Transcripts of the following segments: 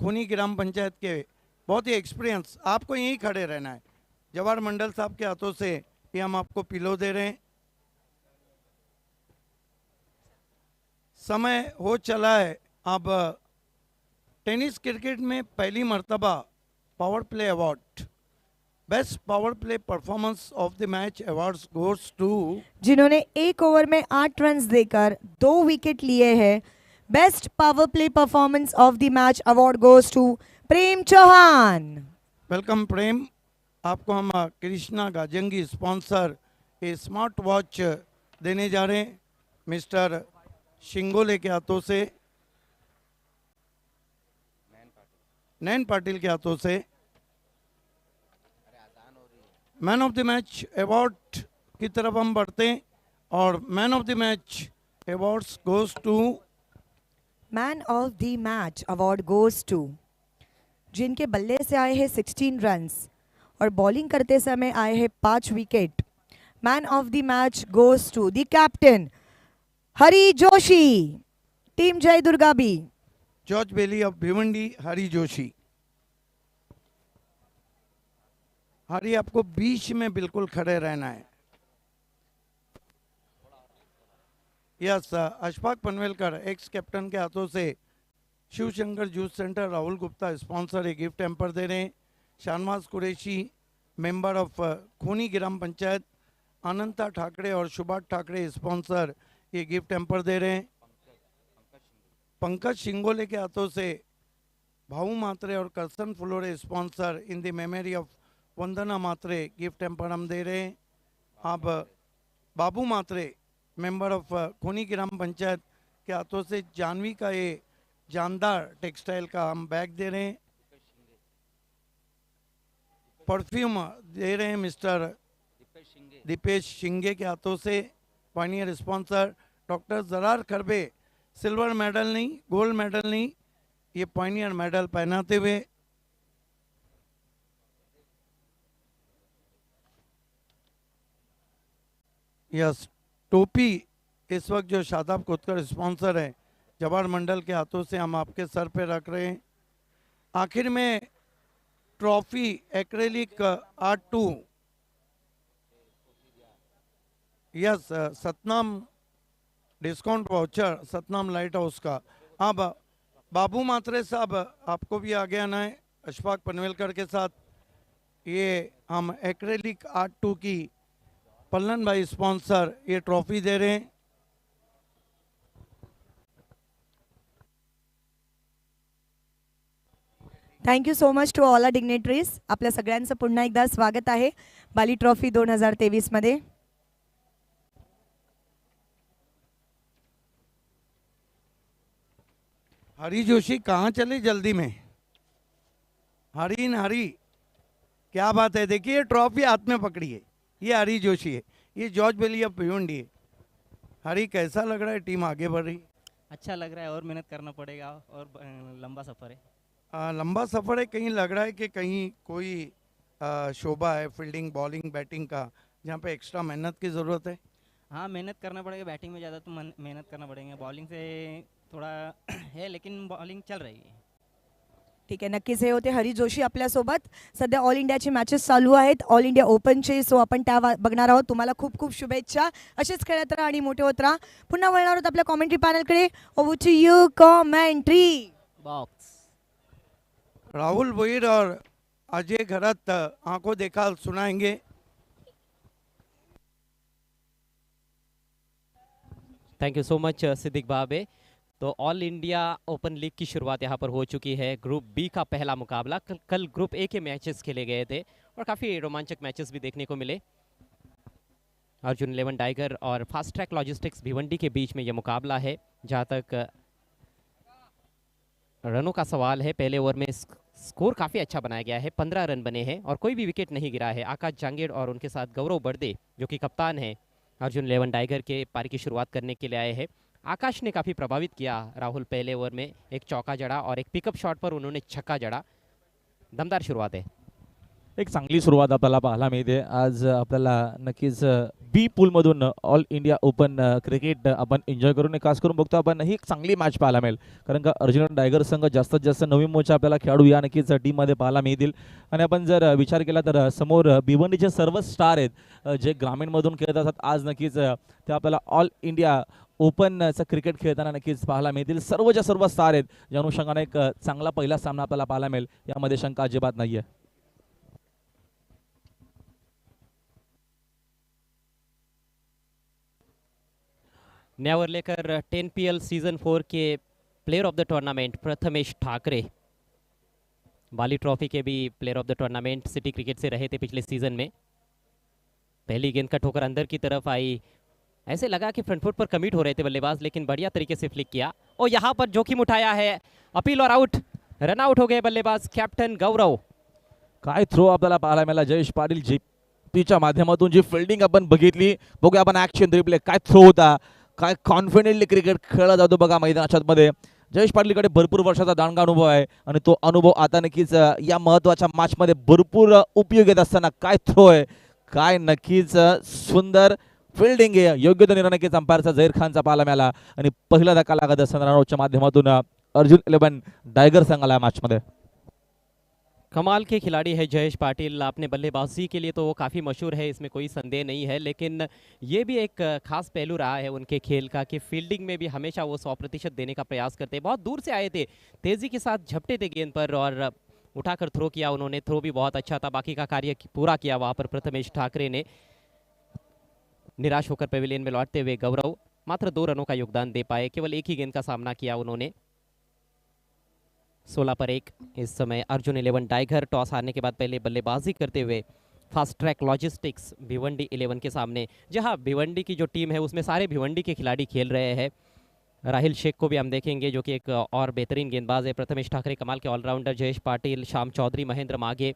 खूनी ग्राम पंचायत के बहुत ही एक्सपीरियंस, आपको यहीं खड़े रहना है। जवाहर मंडल साहब के हाथों से ये हम आपको पिलो दे रहे हैं। समय हो चला है। अब टेनिस क्रिकेट में पहली मर्तबा power play award, best power play performance of the match awards goes to, जिन्होंने एक ओवर में 8 रन देकर 2 विकेट लिए हैं। Best power play performance of the match award goes to Prem Chauhan. Welcome Prem. आपको हम Krishna Gajangi sponsor a smart watch देने जा रहे हैं मिस्टर शिंगोले के हाथों से, नैन पाटिल के हाथों से। Man of the match award की तरफ हम बढ़ते हैं और man of the match awards goes to, man of the match award goes to, जिनके बल्ले से आए हैं 16 रन्स और बॉलिंग करते समय आए हैं 5 wicket. Man of the match goes to the captain Hari Joshi, team Jai Durga B. George Bailey of Bhiwandi Hari Joshi. Hari, आपको बीच में बिल्कुल खड़े रहना है। Yes, Ashfaq Panvelkar ex captain के हाथों से Shiv Shankar juice centre Rahul Gupta sponsor एक गिफ्ट हैम्पर दे रहे हैं। शाहनवाज कुरैशी मेंबर ऑफ खूनी ग्राम पंचायत, अनंता ठाकरे और सुभाष ठाकरे स्पॉन्सर ये गिफ्ट हैम्पर दे रहे हैं। पंकज शिंगोले के हाथों से भाऊ मात्रे और Karsan Phulore sponsor in the memory of Vandana Mhatre gift hamper हम दे रहे हैं। अब बाबू मात्रे मेंबर ऑफ खूनी ग्राम पंचायत के हाथों से जानवी का ये जानदार टेक्सटाइल का हम बैग दे रहे हैं। परफ्यूम दे रहे हैं मिस्टर दीपेश शिंगे के हाथों से। Pioneer sponsor doctor Zarar खरबे, silver medal नहीं, गोल्ड मेडल नहीं, ये पायनियर मेडल पहनाते हुए। यस, टोपी इस वक्त जो शादाब कोतकर स्पॉन्सर है जवाहर मंडल के हाथों से हम आपके सर पे रख रहे हैं। आखिर में trophy acrylic art 2, yes, Satnam discount voucher Satnam light house का। अब बाबू मात्रे साहब आपको भी आगे आना है अशफाक पनवेलकर के साथ। ये हम एक्रेलिक आर्ट 2 की पल्लन भाई स्पॉन्सर ये ट्रॉफी दे रहे हैं। Thank you so much to all our dignitaries. आपल्या सगळ्यांचं पुन्हा एकदा स्वागत आहे बाली ट्रॉफी 2023 मध्ये। हरी जोशी कहाँ चले जल्दी में? हरी न हरी, क्या बात है। देखिए ट्रॉफी हाथ में पकड़ी है, ये हरी जोशी है, ये जॉर्ज बेली ऑफ भिवंडी है। हरी, कैसा लग रहा है टीम आगे बढ़ रही? अच्छा लग रहा है और मेहनत करना पड़ेगा और लंबा सफ़र है। लंबा सफ़र है। कहीं लग रहा है कि कहीं कोई शोभा है फील्डिंग बॉलिंग बैटिंग का जहाँ पे एक्स्ट्रा मेहनत की ज़रूरत है? हाँ, मेहनत करना पड़ेगा। बैटिंग में ज़्यादा तो मेहनत करना पड़ेगा, बॉलिंग से थोड़ा है, लेकिन बॉलिंग चल रही है। ठीक आहे, नक्कीच हे होते हरी जोशी आपल्यासोबत। सध्या ऑल इंडियाची मॅचेस चालू आहेत, ऑल इंडिया ओपनचे, सो आपण त्या बघणार आहोत। तुम्हाला खूप खूप शुभेच्छा, असेच खेळत राहा आणि मोठे होत राहा। पुन्हा वळणार आहोत आपल्या कॉमेंट्री पॅनलकडे। Over to you commentary box. Rahul Bhoir और अजय घरत आंखों देखा सुनाएंगे। Thank you so much Siddique Babe. तो ऑल इंडिया ओपन लीग की शुरुआत यहाँ पर हो चुकी है। ग्रुप बी का पहला मुकाबला, कल ग्रुप ए के मैचेस खेले गए थे और काफ़ी रोमांचक मैचेस भी देखने को मिले। अर्जुन 11 टाइगर और फास्ट ट्रैक लॉजिस्टिक्स भिवंडी के बीच में यह मुकाबला है। जहाँ तक रनों का सवाल है, पहले ओवर में स्कोर काफ़ी अच्छा बनाया गया है, 15 रन बने हैं और कोई भी विकेट नहीं गिरा है। आकाश जांगीर और उनके साथ गौरव बर्दे जो कि कप्तान है अर्जुन 11 टाइगर के, पारी की शुरुआत करने के लिए आए हैं। आकाश ने काफ़ी प्रभावित किया राहुल, पहले ओवर में एक चौका जड़ा और एक पिकअप शॉट पर उन्होंने छक्का जड़ा। दमदार शुरुआत है। एक चांगली सुरुवात आपल्याला पाहायला मिळते आज आपल्याला नक्कीच बी पूलमधून ऑल इंडिया ओपन क्रिकेट आपण एन्जॉय करून खास करून बघतो आपण ही एक चांगली मॅच पाहायला मिळेल कारण का अर्जुन टायगर संघ जास्तीत जास्त नवीन मोठे आपल्याला खेळाडू या नक्कीच टीममध्ये पाहायला मिळतील आणि आपण जर विचार केला तर समोर भिवंडीचे सर्व स्टार आहेत जे ग्रामीणमधून खेळत असतात आज नक्कीच ते आपल्याला ऑल इंडिया ओपनचं क्रिकेट खेळताना नक्कीच पाहायला मिळतील सर्वच्या सर्व स्टार आहेत या अनुषंगाने एक चांगला पहिला सामना आपल्याला पाहायला मिळेल यामध्ये शंका अजिबात नाही आहे. न्यावर लेकर 10PL सीजन 4 के player of the tournament Prathamesh Thackeray Bali trophy के भी player of the tournament city cricket से रहे थे पिछले सीजन में. पहली गेंद का ठोकर अंदर की तरफ आई, ऐसे लगा कि फ्रंट फुट पर कमिट हो रहे थे बल्लेबाज लेकिन बढ़िया तरीके से फ्लिक किया और यहाँ पर जोखिम उठाया है. अपील और आउट, रन आउट हो गए बल्लेबाज कॅप्टन गौरव. काय थ्रो आपल्याला पाहायला मिळाला जयेश पाटील जीपीच्या माध्यमातून जी फिल्डिंग आपण बघितली बघूया आपण ऍक्शन रिप्ले काय थ्रो होता काय कॉन्फिडेंटली क्रिकेट खेळला जातो बघा मैदानाच्या मध्ये. जयेश पाटीलकडे भरपूर वर्षाचा दांडगा अनुभव आहे आणि तो अनुभव आता नक्कीच या महत्त्वाच्या मॅचमध्ये भरपूर उपयोग येत असताना काय थ्रो आहे काय नक्कीच सुंदर फिल्डिंग आहे. योग्य तो निर्णय नक्कीच अंपायरचा झहीर खानचा पाहायला मिळाला आणि पहिला धक्का लागत असताना रनआउटच्या माध्यमातून अर्जुन 11 टायगर संघाला मॅचमध्ये. कमाल के खिलाड़ी है जयेश पाटिल. अपने बल्लेबाजी के लिए तो वो काफ़ी मशहूर है, इसमें कोई संदेह नहीं है, लेकिन ये भी एक खास पहलू रहा है उनके खेल का कि फील्डिंग में भी हमेशा वो 100% देने का प्रयास करते हैं. बहुत दूर से आए थे, तेज़ी के साथ झपटे थे गेंद पर और उठाकर थ्रो किया उन्होंने. थ्रो भी बहुत अच्छा था, बाकी का कार्य पूरा किया वहाँ पर प्रथमेश ठाकरे ने. निराश होकर पेविलियन में लौटते हुए गौरव मात्र 2 रनों का योगदान दे पाए, केवल एक ही गेंद का सामना किया उन्होंने. 16 पर 1 इस समय अर्जुन 11 टाइगर टॉस हारने के बाद पहले बल्लेबाजी करते हुए फास्ट ट्रैक लॉजिस्टिक्स भिवंडी 11 के सामने. जहां भिवंडी की जो टीम है उसमें सारे भिवंडी के खिलाड़ी खेल रहे हैं. राहिल शेख को भी हम देखेंगे जो कि एक और बेहतरीन गेंदबाज है. प्रथमेश ठाकरे कमाल के ऑलराउंडर. जयेश पाटिल, श्याम चौधरी, महेंद्र माघे.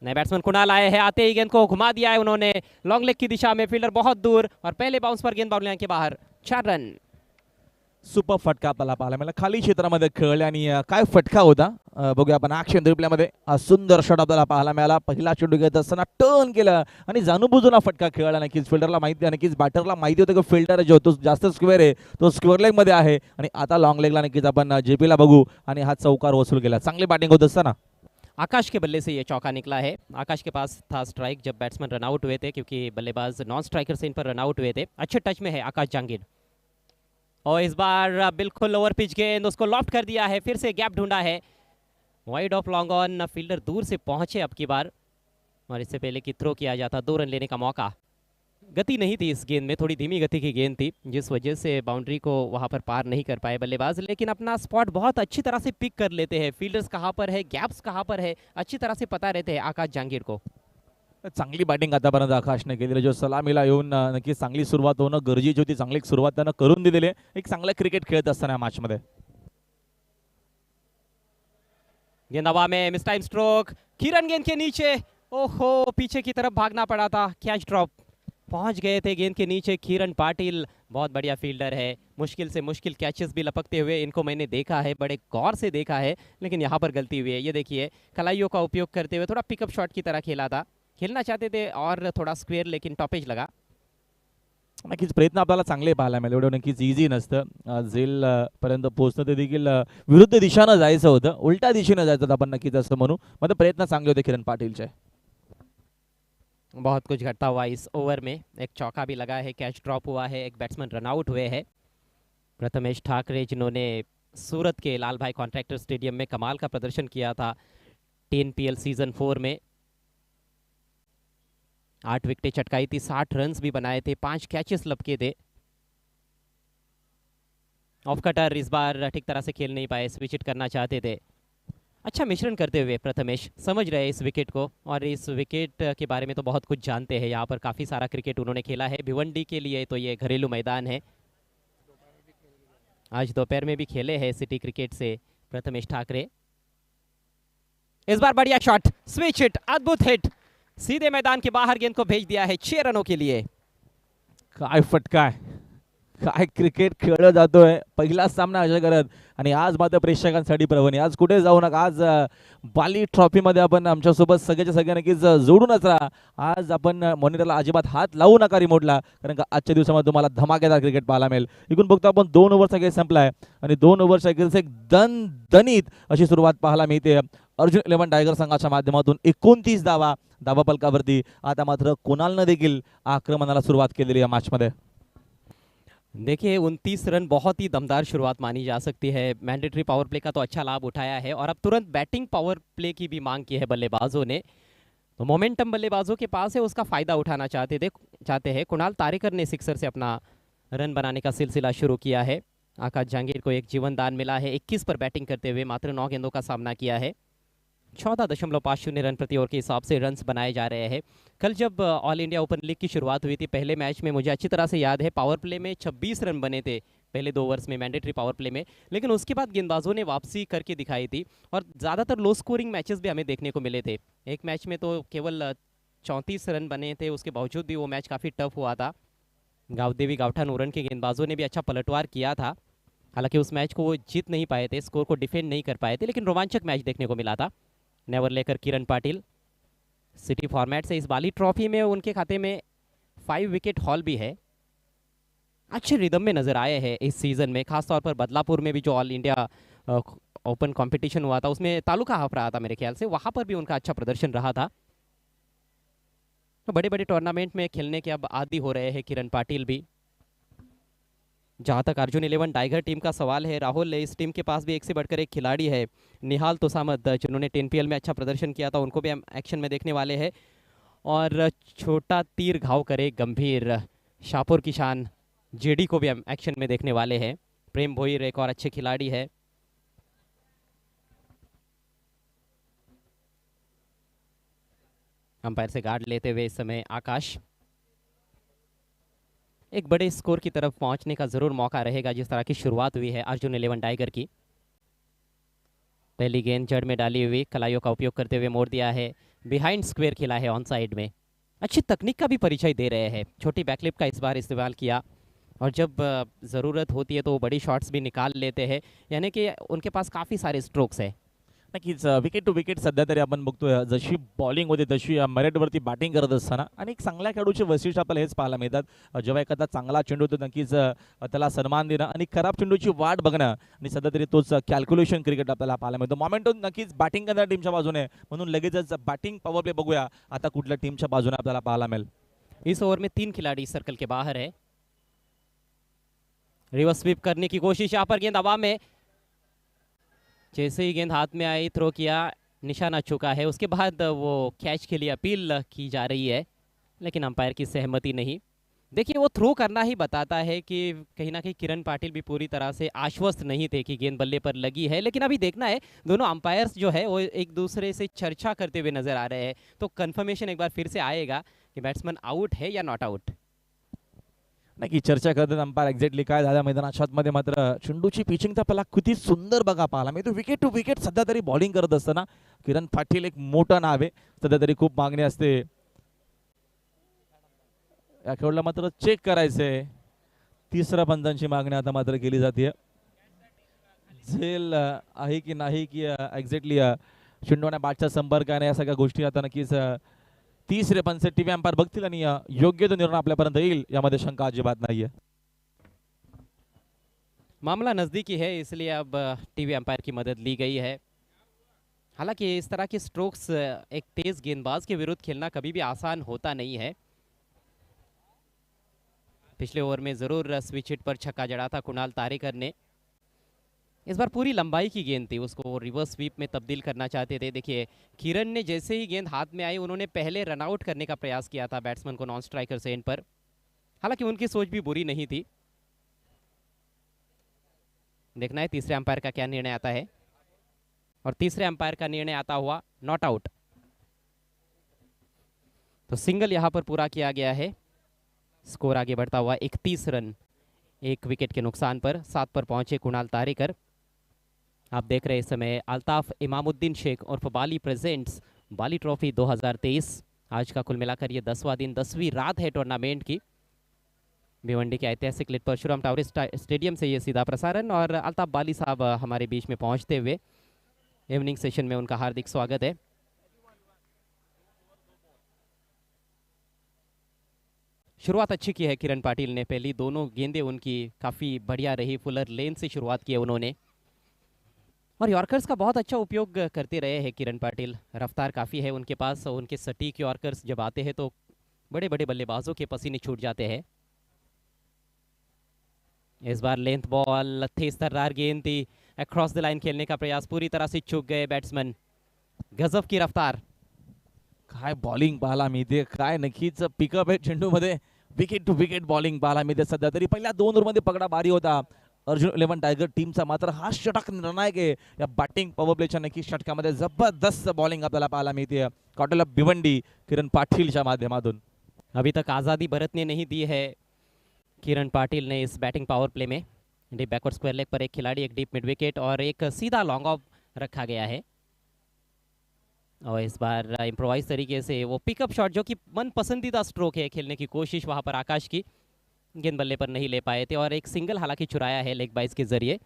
नए बैट्समैन कुणाल आए हैं, आते ही गेंद को घुमा दिया है उन्होंने लॉन्ग लेग की दिशा में. फील्डर बहुत दूर और पहले बाउंस पर गेंद बाउंड्री लाइन के बाहर. 4 रन. सुपर फटका आपल्याला पाहायला मिळाला. खाली क्षेत्रामध्ये खेळले आणि काय फटका होता बघूया आपण ऍक्शन रिप्लेमध्ये. सुंदर शॉट आपल्याला पाहायला मिळाला. पहिला चेंडू घेत असताना टर्न केलं आणि जाणूबुजून फटका खेळला. नक्कीच फिल्डरला माहिती आहे, नक्कीच बॅटरला माहिती होतं की फिल्डर जो तो जास्त स्क्वेअर आहे तो स्क्वेअर लेग मध्ये आहे आणि आता लॉंग लेगला नक्कीच आपण जेपीला बघू आणि हा चौकार वसूल केला. चांगली बॅटिंग होत असताना आकाश के बल्ले से ये चौका निकला है. आकाश के पास था स्ट्राइक जब बैट्समैन रन आउट हुए थे क्योंकि बल्लेबाज नॉन स्ट्राइकर से इन पर रन आउट हुए थे. अच्छे टच में है आकाश जहांगीर और इस बार बिल्कुल ओवर पिच गेंद उसको लॉफ्ट कर दिया है. फिर से गैप ढूंढा है. Wide of long on. Fielder दूर से पहुंचे अब की बार और इससे पहले कि थ्रो किया जाता 2 रन लेने का मौका. गति नहीं थी इस गेंद में, थोड़ी धीमी गति की गेंद थी जिस वजह से बाउंड्री को वहां पर पार नहीं कर पाए बल्लेबाज. लेकिन अपना स्पॉट बहुत अच्छी तरह से पिक कर लेते हैं. फील्डर्स कहाँ पर है, गैप्स कहाँ पर है, अच्छी तरह से पता रहते हैं आकाश जहांगीर को. चांगली बॅटिंग आतापर्यंत आकाशने केलेली. जो सलामीला येऊन नक्कीच चांगली सुरुवात होणं गरजेची होती. चांगली सुरुवात त्यानं करून दिलेली. एक चांगला क्रिकेट खेळत असताना मॅच मध्ये. गेंद हवा में, मिस टाइम स्ट्रोक. किरण गेंद के नीचे, ओहो पीछे की तरफ भागना पड़ा था. Catch drop. पहुंच गए थे गेंद के नीचे किरण पाटिल. बहुत बढ़िया फील्डर है. मुश्किल से मुश्किल कैचेस भी लपकते हुए इनको मैंने देखा है, बड़े गौर से देखा है, लेकिन यहाँ पर गलती हुई है. ये देखिए कलाइयों का उपयोग करते हुए थोड़ा पिकअप शॉट की तरह खेला था. खेलना चाहते थे और थोडा स्क्वेअर लेकिन टॉपेज लगा. नक्कीच प्रयत्न आपल्याला चांगले पाहायला मिळाले. एवढं नक्कीच इझी नसतं. झेल पर्यंत पोहोचणं ते देखील विरुद्ध दिशानं जायचं होतं, उलट्या दिशेनं जायचं होतं आपण नक्कीच असं म्हणू. मात्र प्रयत्न चांगले होते किरण पाटीलचे. बहुत कुछ घटता हुआ इस ओवर में. एक चौका भी लगा है, कैच ड्रॉप हुआ है, एक बैट्समैन रन आउट हुए हैं. प्रथमेश ठाकरे जिन्होंने सूरत के लाल भाई कॉन्ट्रैक्टर स्टेडियम में कमाल का प्रदर्शन किया था 10PL सीजन 4 में. 8 विकेटें चटकाई थी, 60 रन्स भी बनाए थे, 5 कैचेस लपके थे. ऑफ कटर इस बार ठीक तरह से खेल नहीं पाए, स्विच हिट करना चाहते थे. अच्छा मिश्रण करते हुए प्रथमेश समझ रहे इस विकेट को और इस विकेट के बारे में तो बहुत कुछ जानते हैं. यहाँ पर काफ़ी सारा क्रिकेट उन्होंने खेला है. भिवंडी के लिए तो ये घरेलू मैदान है. आज दोपहर में भी खेले हैं सिटी क्रिकेट से प्रथमेश ठाकरे. इस बार बढ़िया शॉट, स्विच हिट, अद्भुत हिट, सीधे मैदान के बाहर गेंद को भेज दिया है 6 रनों के लिए. काय फटका आहे, काय क्रिकेट खेळला जातोय, पहिला सामना अजय करत. आणि आज मात्र प्रेक्षकांसाठी पर्वणी, आज कुठे जाऊ नका, आज बाली ट्रॉफीमध्ये आपण आमच्यासोबत सगळ्याच्या सगळ्या नक्कीच जोडूनच राहा. आज आपण मॉनिटरला अजिबात हात लावू नका रिमोटला, कारण का आजच्या दिवसामध्ये तुम्हाला धमाकेदार क्रिकेट पाहायला मिळेल. इकडून बघतो आपण 2 ओव्हरचा खेळ संपलाय आणि 2 ओव्हरच्या खेळाची एक दणदणीत अशी सुरुवात पाहायला मिळते अर्जुन 11 टायगर संघाच्या माध्यमातून. 29 धावा फलकावरती. आता मात्र कुणालनं देखील आक्रमणाला सुरुवात केलेली या मॅचमध्ये. देखिए 29 रन बहुत ही दमदार शुरुआत मानी जा सकती है। मैंडेटरी पावर प्ले का तो अच्छा लाभ उठाया है और अब तुरंत बैटिंग पावर प्ले की भी मांग की है बल्लेबाजों ने। तो मोमेंटम बल्लेबाजों के पास है, उसका फ़ायदा उठाना चाहते हैं। कुणाल तारेकर ने सिक्सर से अपना रन बनाने का सिलसिला शुरू किया है। आकाश जहांगीर को एक जीवन दान मिला है। 21 पर बैटिंग करते हुए मात्र 9 गेंदों का सामना किया है। 14.50 रन प्रति ओवर के हिसाब से रन्स बनाए जा रहे हैं। कल जब ऑल इंडिया ओपन लीग की शुरुआत हुई थी, पहले मैच में मुझे अच्छी तरह से याद है पावर प्ले में 26 रन बने थे पहले 2 ओवर्स में मैंडेटरी पावर प्ले में, लेकिन उसके बाद गेंदबाजों ने वापसी करके दिखाई थी और ज़्यादातर लो स्कोरिंग मैचेस भी हमें देखने को मिले थे। एक मैच में तो केवल 34 रन बने थे, उसके बावजूद भी वो मैच काफ़ी टफ हुआ था। गावदेवी गावठा नूरन के गेंदबाजों ने भी अच्छा पलटवार किया था। हालांकि उस मैच को वो जीत नहीं पाए थे, स्कोर को डिफेंड नहीं कर पाए थे, लेकिन रोमांचक मैच देखने को मिला था। नेवर लेकर किरण पाटिल सिटी फॉर्मेट से इस बाली ट्रॉफी में उनके खाते में 5 विकेट हॉल भी है। अच्छे रिदम में नजर आए हैं इस सीजन में, खासतौर पर बदलापुर में भी जो ऑल इंडिया ओपन कंपटीशन हुआ था उसमें तालुका हाफ रहा था मेरे ख्याल से, वहां पर भी उनका अच्छा प्रदर्शन रहा था। तो बड़े बड़े टूर्नामेंट में खेलने के अब आदी हो रहे हैं किरण पाटिल भी। जहाँ तक अर्जुन 11 टाइगर टीम का सवाल है, राहुल इस टीम के पास भी एक से बढ़कर एक खिलाड़ी है। निहाल तोसामद जिन्होंने 10PL में अच्छा प्रदर्शन किया था, उनको भी हम एक्शन में देखने वाले हैं। और छोटा तीर घाव करे गंभीर शाहपुर की शान जेडी को भी हम एक्शन में देखने वाले हैं। प्रेम भोईर एक और अच्छे खिलाड़ी है। अंपायर से गार्ड लेते हुए इस समय आकाश। एक बड़े स्कोर की तरफ पहुंचने का जरूर मौका रहेगा जिस तरह की शुरुआत हुई है अर्जुन 11 टाइगर की। पहली गेंद जड़ में डाली हुई, कलाइयों का उपयोग करते हुए मोड़ दिया है, बिहाइंड स्क्वायर खेला है ऑन साइड में। अच्छी तकनीक का भी परिचय दे रहे हैं, छोटी बैकलिप का इस बार इस्तेमाल किया और जब ज़रूरत होती है तो वो बड़ी शॉट्स भी निकाल लेते हैं, यानी कि उनके पास काफ़ी सारे स्ट्रोक्स है। नक्कीच विकेट टू विकेट सध्या तरी आपण बघतोय जशी बॉलिंग होते तशी मेरिटवरती बॅटिंग करत असताना आणि एक चांगल्या खेळाडूचे वैशिष्ट्य आपल्याला हेच पाहायला मिळतात. जेव्हा एखादा चांगला चेंडू होतो नक्कीच त्याला सन्मान देणं आणि खराब चेंडूची वाट बघणं आणि सध्या तरी तोच कॅल्क्युलेशन क्रिकेट आपल्याला पाहायला मिळतो. मोमेंटम नक्कीच बॅटिंग करणाऱ्या टीमच्या बाजूने, म्हणून लगेचच बॅटिंग पॉवर प्ले बघूया आता कुठल्या टीमच्या बाजूने आपल्याला पाहायला मिळेल. इस ओवर में 3 खिलाड़ी सर्कल के बाहर है। रिवर्स स्वीप करने की कोशिश, यहाँ पर गेंद हवा में, जैसे ही गेंद हाथ में आई थ्रो किया, निशाना चुका है। उसके बाद वो कैच के लिए अपील की जा रही है, लेकिन अंपायर की सहमति नहीं। देखिए वो थ्रो करना ही बताता है कि कहीं ना कहीं किरण पाटिल भी पूरी तरह से आश्वस्त नहीं थे कि गेंद बल्ले पर लगी है, लेकिन अभी देखना है दोनों अंपायर्स जो है वो एक दूसरे से चर्चा करते हुए नजर आ रहे हैं, तो कंफर्मेशन एक बार फिर से आएगा कि बैट्समैन आउट है या नॉट आउट। नक्की चर्चा करतात अंपायर एक्झॅक्टली काय झालं मैदानाच्या आतमध्ये. मात्र चेंडूची पिचिंग तर आपल्याला किती सुंदर बघा पाहायला मिळतो. विकेट टू विकेट सध्या तरी बॉलिंग करत असताना किरण पाटील एक मोठं नाव आहे, सध्या तरी खूप मागणी असते. या खेळाडूला मात्र चेक करायचंय, तिसऱ्या पंचांची मागणी आता मात्र केली जाते. झेल आहे की नाही की एक्झॅक्टली चेंडूने बॅटच्या संपर्काने या सगळ्या गोष्टी आता नक्कीच तिसरे पंच टीव्ही अंपायर बघतील आणि योग्य तो निर्णय आपल्यापर्यंत येईल, यामध्ये शंका अजिबात नाहीये. मामला नज़दीकी है, इसलिए अब टीवी अंपायर की मदद ली गई है। हालांकि इस तरह के स्ट्रोक्स एक तेज गेंदबाज के विरुद्ध खेलना कभी भी आसान होता नहीं है। पिछले ओवर में जरूर स्विच हिट पर छक्का जड़ा था कुणाल तारेकर ने। इस बार पूरी लंबाई की गेंद थी, उसको रिवर्स स्वीप में तब्दील करना चाहते थे। देखिए किरण ने जैसे ही गेंद हाथ में आई, उन्होंने पहले रन आउट करने का प्रयास किया था बैट्समैन को नॉन स्ट्राइकर से इन पर। हालांकि उनकी सोच भी बुरी नहीं थी। देखना है तीसरे अंपायर का क्या निर्णय आता है, और तीसरे अंपायर का निर्णय आता हुआ नॉट आउट। तो सिंगल यहां पर पूरा किया गया है। स्कोर आगे बढ़ता हुआ 31 रन 1 विकेट के नुकसान पर 7 पर पहुंचे कुणाल तारेकर। आप देख रहे इस समय अल्ताफ इमामुद्दीन शेख और बाली प्रेजेंट्स बाली ट्रॉफी 2023। आज का कुल मिलाकर ये 10वां दिन 10वीं रात है टूर्नामेंट की। भिवंडी के ऐतिहासिक लिट परशुराम टावर स्टेडियम से ये सीधा प्रसारण, और अल्ताफ बाली साहब हमारे बीच में पहुंचते हुए इवनिंग सेशन में उनका हार्दिक स्वागत है। शुरुआत अच्छी की है किरण पाटिल ने, पहली दोनों गेंदें उनकी काफ़ी बढ़िया रही, फुलर लेन से शुरुआत की है उन्होंने, और यॉर्कर्स का बहुत अच्छा उपयोग करते रहे हैं किरण पाटिल। रफ्तार काफ़ी है उनके पास, उनके सटीक यॉर्कर्स जब आते हैं तो बड़े बड़े बल्लेबाजों के पसीने छूट जाते हैं। इस बार लेंथ बॉल, तेज तर्रार गेंद थी, अक्रॉस द लाइन खेलने का प्रयास, पूरी तरह से चूक गए बैट्समैन। गजब की रफ्तार, काय बॉलिंग पाहायला मिळते, काय नक्कीच पिकअप आहे चेंडूमध्ये, विकेट टू विकेट बॉलिंग पाहायला मिळते सध्या तरी। पहिल्या 2 ओव्हरमध्ये पकडा भारी होता अर्जुन 11 टायगर टीमचा, मात्र हा षटक निर्णायक आहे या बॅटिंग पॉवर प्लेच्या नक्की षटकामध्ये। जबरदस्त बॉलिंग आपल्याला पाहायला मिळते कॉटल ऑफ भिवंडी किरण पाटीलच्या माध्यमातून। अभी तक आज़ादी बरतने नहीं दी है किरण पाटिल ने इस बैटिंग पावर प्ले में। डीप बैकवर्ड स्क्वायर लेग पर एक खिलाड़ी, एक डीप मिड विकेट और एक सीधा लॉन्ग ऑफ रखा गया है, और इस बार इम्प्रोवाइज तरीके से वो पिकअप शॉट जो कि मन पसंदीदा स्ट्रोक है, खेलने की कोशिश वहां पर आकाश की, गेंद बल्ले पर नहीं ले पाए थे, और एक सिंगल हालांकि चुराया है लेग बाइज के जरिए।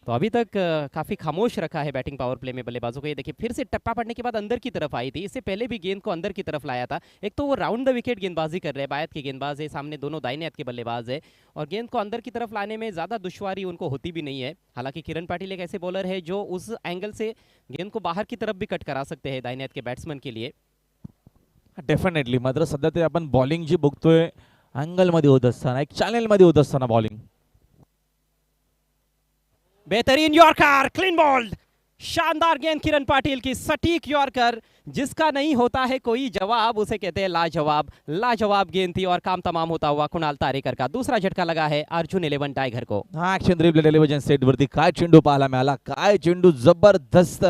तो अभी तक काफ़ी खामोश रखा है बैटिंग पावर प्ले में बल्लेबाजों को। ये देखिए फिर से टप्पा पड़ने के बाद अंदर की तरफ आई थी, इससे पहले भी गेंद को अंदर की तरफ लाया था। एक तो वो राउंड द विकेट गेंदबाजी कर रहे हैं, बायत के गेंदबाज है, सामने दोनों दाहिने हाथ के बल्लेबाज है, और गेंद को अंदर की तरफ लाने में ज़्यादा दुश्वारी उनको होती भी नहीं है। हालांकि किरण पाटिल एक ऐसे बॉलर है जो उस एंगल से गेंद को बाहर की तरफ भी कट करा सकते हैं दाहिने हाथ के बैट्समैन के लिए। डेफिनेटली, मात्र सध्या ते आपण बॉलिंग जी बघतोय अँगल मध्ये होत असताना, एक चॅनल मध्ये होत असताना बॉलिंग। बेहतरीन यॉर्कर, क्लीन बॉल्ड, शानदार गेंद किरण पाटिल की, सटीक यॉर्कर जिसका नहीं होता है कोई जवाब, उसे कहते हैं लाजवाब। लाजवाब गेंद थी और काम तमाम होता हुआ कुणाल तारेकर का दूसरा झटका लगा है अर्जुन 11 टाइगर को। हा ॲक्शन ड्रिबल टेलिव्हिजन सेट वरती काय चेंडू पाहायला मिळाला, काय चेंडू, जबरदस्त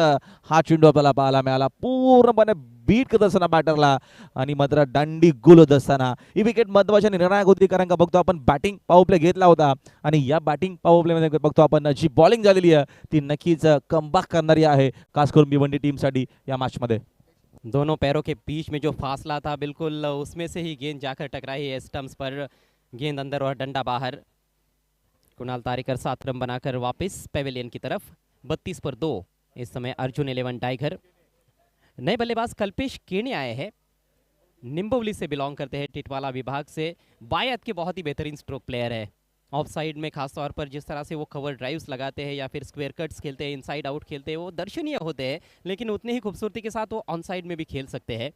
हा चेंडू आपल्याला पाहायला मिळाला, पूर्णपणे बीट करत असताना बॅटरला, आणि मात्र दांडी गुल होत असताना ही विकेट महत्वाची निर्णायक होती, कारण का बघतो आपण बॅटिंग पॉवर प्ले घेतला होता, आणि या बॅटिंग पॉवर प्ले मध्ये बघतो आपण जी बॉलिंग झालेली आहे ती नक्कीच कमबॅक करणारी आहे, खास करून भिवंडी टीमसाठी या मॅच मध्ये। दोनों पैरों के बीच में जो फासला था बिल्कुल उसमें से ही गेंद जाकर टकराई है स्टंप्स पर, गेंद अंदर और डंडा बाहर। कुणाल तारेकर 7 रन बनाकर वापस पेविलियन की तरफ, 32 पर 2 इस समय अर्जुन 11 टाइगर। नए बल्लेबाज कल्पेश केने आए हैं, निम्बोली से बिलोंग करते हैं, टिटवाला विभाग से, बायत के बहुत ही बेहतरीन स्ट्रोक प्लेयर है। ऑफ साइड में खास तौर पर जिस तरह से वो कवर ड्राइव्स लगाते हैं या फिर स्क्वायर कट्स खेलते हैं, इनसाइड आउट खेलते हैं, वो दर्शनीय होते हैं, लेकिन उतनी ही खूबसूरती के साथ वो ऑन साइड में भी खेल सकते हैं।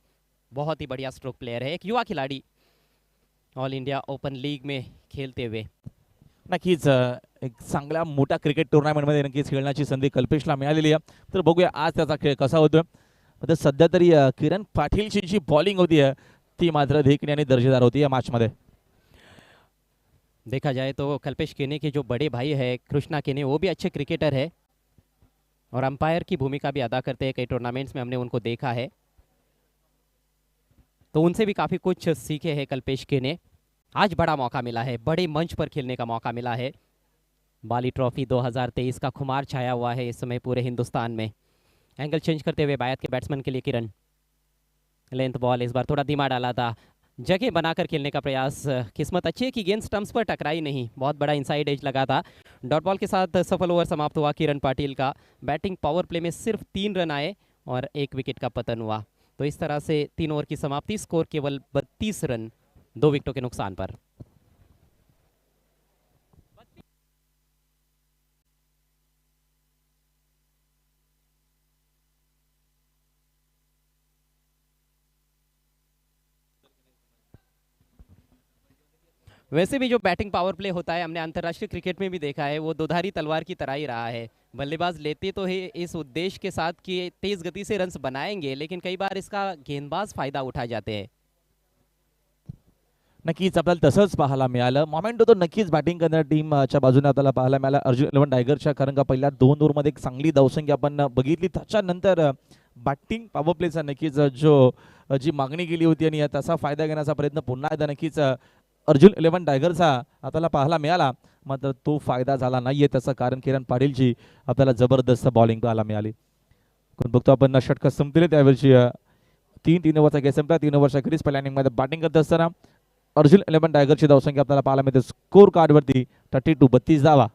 बहुत ही बढ़िया स्ट्रोक प्लेयर है, एक युवा खिलाड़ी ऑल इंडिया ओपन लीग में खेलते हुए। नक्कीच एक चांगल्या मोठ्या क्रिकेट टुर्नामेंटमध्ये नक्कीच खेळण्याची संधी कल्पेशला मिळालेली आहे, तर बघूया आज त्याचा खेळ कसा होतोय। आता सध्या तरी किरण पाटीलची जी बॉलिंग होती है ती मात्र देखणी आणि दर्जेदार होती या मॅच मध्ये। देखा जाए तो कल्पेश केने के जो बड़े भाई है कृष्णा केने, वो भी अच्छे क्रिकेटर है और अंपायर की भूमिका भी अदा करते हैं, कई टूर्नामेंट्स में हमने उनको देखा है, तो उनसे भी काफ़ी कुछ सीखे हैं कल्पेश केने। आज बड़ा मौका मिला है, बड़े मंच पर खेलने का मौका मिला है। बाली ट्रॉफी 2023 का खुमार छाया हुआ है इस समय पूरे हिंदुस्तान में। एंगल चेंज करते हुए बायत के बैट्समैन के लिए किरण, लेंथ बॉल, इस बार थोड़ा धीमा डाला था, जगह बनाकर खेलने का प्रयास। किस्मत अच्छी है कि गेंद स्टंप्स पर टकराई नहीं, बहुत बड़ा इनसाइड एज लगा था। डॉट बॉल के साथ सफल ओवर समाप्त हुआ किरण पाटिल का। बैटिंग पावर प्ले में सिर्फ 3 रन आए और 1 विकेट का पतन हुआ, तो इस तरह से 3 ओवर की समाप्ति, स्कोर केवल 32 रन 2 विकेटों के नुकसान पर। वैसे भी जो बैटिंग पावर प्ले होता है, हमने अंतर्राष्ट्रीय क्रिकेट में भी देखा है, वो दोधारी तलवार की तरह ही रहा है। बल्लेबाज लेते तो है इस उद्देश्य के साथ कि तेज गति से रन्स बनाएंगे, लेकिन कई बार इसका गेंदबाज फायदा उठा जाते हैं। नक्कीच आपल्याला तसंच पाहायला मिळालं, मोमेंटो तो नक्कीच बॅटिंग करणाऱ्या टीमच्या बाजूने आपल्याला पाहायला मिळाला अर्जुन 11 टायगरच्या, कारण का पहिल्या 2 ओव्हरमध्ये एक चांगली धावसंख्या आपण बघितली, त्याच्यानंतर बॅटिंग पॉवर प्लेचा नक्कीच जी मागणी केली होती आणि त्याचा फायदा घेण्याचा प्रयत्न पुन्हा एकदा नक्कीच अर्जुन 11 टायगरचा आपल्याला पाहायला मिळाला, मात्र तो फायदा झाला नाहीये, त्याचं कारण किरण पाटीलची आपल्याला जबरदस्त बॉलिंग पाहायला मिळाली। कोण बघतो आपण षटक संपले त्यावेळची 3 ओव्हरचा गेम संपला, 3 ओव्हरच्या क्रीज पहिल्या इनिंगमध्ये बॅटिंग करत असताना अर्जुन 11 टायगरची धावसंख्या आपल्याला पाहायला मिळते स्कोर कार्डवरती 32 धावा.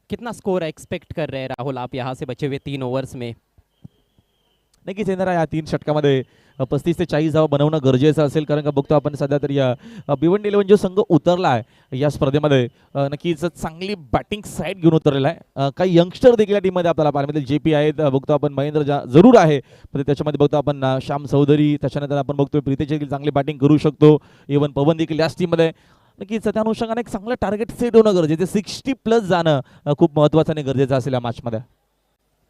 कितना स्कोर एक्सपेक्ट कर रहे हैं राहुल आप यहाँ से बचे हुए 3 ओवर्स में? नक्कीच येणाऱ्या या 3 षटकामध्ये 35 ते 40 धावा बनवणं गरजेचं असेल, कारण का बघतो आपण सध्या तरी या भिवंडी 11 जो संघ उतरला आहे या स्पर्धेमध्ये नक्कीच चांगली बॅटिंग साईड घेऊन उतरलेला आहे. काही यंगस्टर देखील या टीममध्ये आपल्याला पाहायला मिळतील. JP आहेत, बघतो आपण महेंद्र जरूर आहे, पण त्याच्यामध्ये बघतो आपण श्याम चौधरी, त्याच्यानंतर आपण बघतोय प्रीतेश देखील चांगली बॅटिंग करू शकतो. इव्हन पवन देखील याच टीममध्ये. नक्कीच त्या अनुषंगाने एक चांगलं टार्गेट सेट होणं गरजेचं, 60+ जाणं खूप महत्त्वाचं आणि गरजेचं असेल या मॅचमध्ये.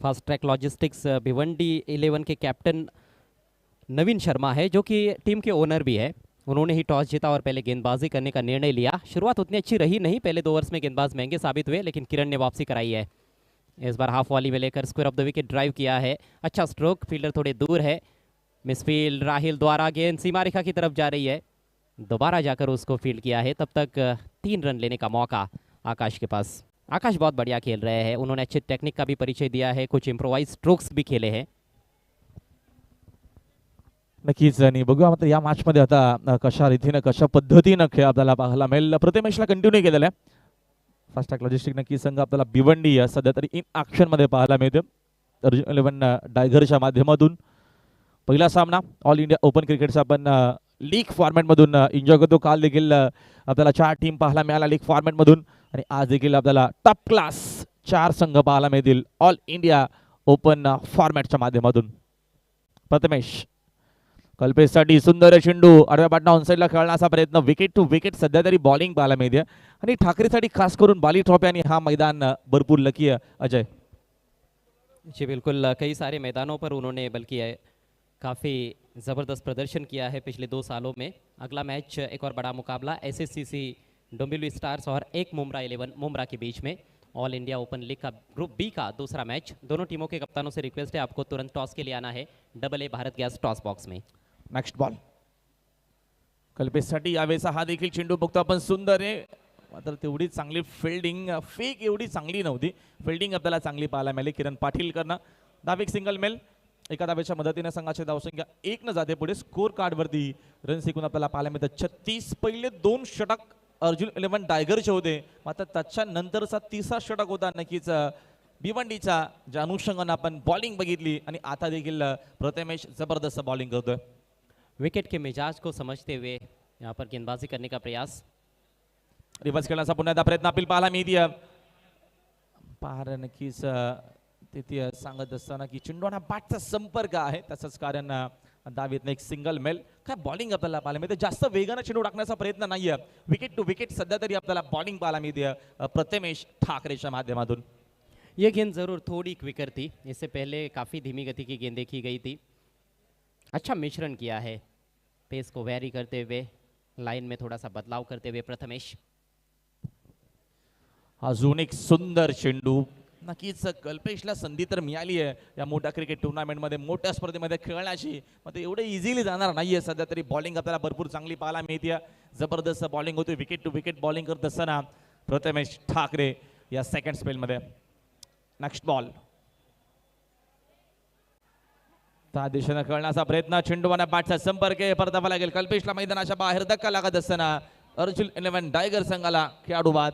फास्ट ट्रैक लॉजिस्टिक्स भिवंडी 11 के कैप्टन नवीन शर्मा है, जो कि टीम के ओनर भी है. उन्होंने ही टॉस जीता और पहले गेंदबाजी करने का निर्णय लिया. शुरुआत उतनी अच्छी रही नहीं, पहले 2 ओवर्स में गेंदबाज महंगे साबित हुए, लेकिन किरण ने वापसी कराई है. इस बार हाफ वॉली में लेकर square of the wicket drive किया है. अच्छा स्ट्रोक, फील्डर थोड़े दूर है. मिसफील्ड राहिल द्वारा गेंद सीमा रेखा की तरफ जा रही है, दोबारा जाकर उसको फील्ड किया है. तब तक 3 रन लेने का मौका आकाश के पास. आकाश बहुत बढ़िया खेल रहे हैं, उन्होंने अच्छे टेक्निक का भी परिचय दिया है, कुछ इम्प्रोवाइज स्ट्रोक्स भी खेले हैं. नक्कीच आणि बघूया मात्र या मॅचमध्ये आता कशा रीतीनं कशा पद्धतीनं खेळ आपल्याला पाहायला मिळेल. प्रथमेशला कंटिन्यू केलेलं आहे. फास्ट ट्रॅक लॉजिस्टिक नक्की संघ आपल्याला भिवंडी सध्या तरी इन ॲक्शन मध्ये पाहायला मिळते. अर्जुन 11 टायगरच्या माध्यमातून पहिला सामना ऑल इंडिया ओपन क्रिकेटचा आपण लीग फॉर्मॅटमधून एन्जॉय करतो. काल देखील आपल्याला 4 टीम पाहायला मिळाल्या लीग फॉर्मॅटमधून, आणि आज देखील आपल्याला टॉप क्लास 4 संघ पाहायला मिळतील ऑल इंडिया ओपन फॉर्मॅटच्या माध्यमातून. प्रथमेश कल्पेशसाठी सुंदर चेंडू आडव्या पाटणा ऑनसाईडला खेळण्याचा प्रयत्न, विकेट टू विकेट सध्या तरी बॉलिंग पाहायला मिळते, आणि ठाकरेसाठी खास करून बाली ट्रॉफी आणि हा मैदान भरपूर लकी आहे. अजय जी बिल्कुल, कई सारे मैदानों पर उन्होंने बल्कि काफ़ी ज़बरदस्त प्रदर्शन किया है पिछले 2 सालों में. अगला मैच एक और बड़ा मुकाबला SSCC डोंबिवली स्टार्स और एक मुम्बरा 11 मुम्बरा के बीच में ऑल इंडिया ओपन लीग का ग्रुप बी का दूसरा मैच. दोनों टीमों के कप्तानों से रिक्वेस्ट है आपको तुरंत टॉस के लिए आना है AA Bharat gas toss box में. नेक्स्ट बॉल कल्पेशसाठी यावेळेचा हा देखील चेंडू बघतो आपण, सुंदर आहे, मात्र तेवढी चांगली फिल्डिंग फेक एवढी चांगली नव्हती. फिल्डिंग आपल्याला चांगली पाहायला मिळाली किरण पाटील करणं. धावेक सिंगल मेल, एका धावेच्या मदतीने संघाची धावसंख्या 1 न जाते पुढे. स्कोर कार्डवरती रन्स एकूण आपल्याला पाहायला मिळतात 36. पहिले 2 षटक अर्जुन 11 टायगरचे होते, मात्र त्याच्या नंतरचा 3रा षटक होता नक्कीच भिवंडीचा, ज्या अनुषंगाने आपण बॉलिंग बघितली, आणि आता देखील प्रथमेश जबरदस्त बॉलिंग करतोय. विकेट के मिजाज को समझते हुए यहाँ पर गेंदबाजी करने का प्रयास. रिवर्स खेळण्याचा पुन्हा एकदा प्रयत्न आपल्याला पाहायला मिळते. पार नक्कीच तिथे सांगत असताना की चेंडूना बॅटचा संपर्क आहे, तसंच कारण दावेतनं एक सिंगल मेल. काय बॉलिंग आपल्याला पाहायला मिळते, जास्त वेगाने चेंडू टाकण्याचा प्रयत्न नाहीये. विकेट टू विकेट सध्या तरी आपल्याला बॉलिंग पाहायला मिळते प्रथमेश ठाकरेच्या माध्यमातून. ये गेंद ज़रूर थोड़ी क्विकर थी, इससे पहले काफ़ी धीमी गति की गेंद देखी गई थी. अच्छा मिश्रण किया है, पेस को वेरी करते हुए, लाइन में थोड़ा सा बदलाव करते हुए प्रथमेश. अजून एक सुंदर चेंडू. नक्कीच कल्पेशला संधी तर मिळाली आहे या मोठ्या क्रिकेट टुर्नामेंटमध्ये, मोठ्या स्पर्धेमध्ये खेळण्याची, मग एवढे इझिली जाणार नाहीये. सध्या तरी बॉलिंग आपल्याला भरपूर चांगली पाहायला मिळते, जबरदस्त बॉलिंग होते. विकेट टू विकेट बॉलिंग करत असताना प्रथमेश ठाकरे या सेकंड स्पेलमध्ये. नेक्स्ट बॉल त्या दिशेने खेळण्याचा प्रयत्न, चेंडूवाना बॅटचा संपर्क आहे, परतावा लागेल कल्पेशला. मैदानाच्या बाहेर धक्का लागत असताना अर्जुन 11 टायगर संघाला खेळाडू बाद.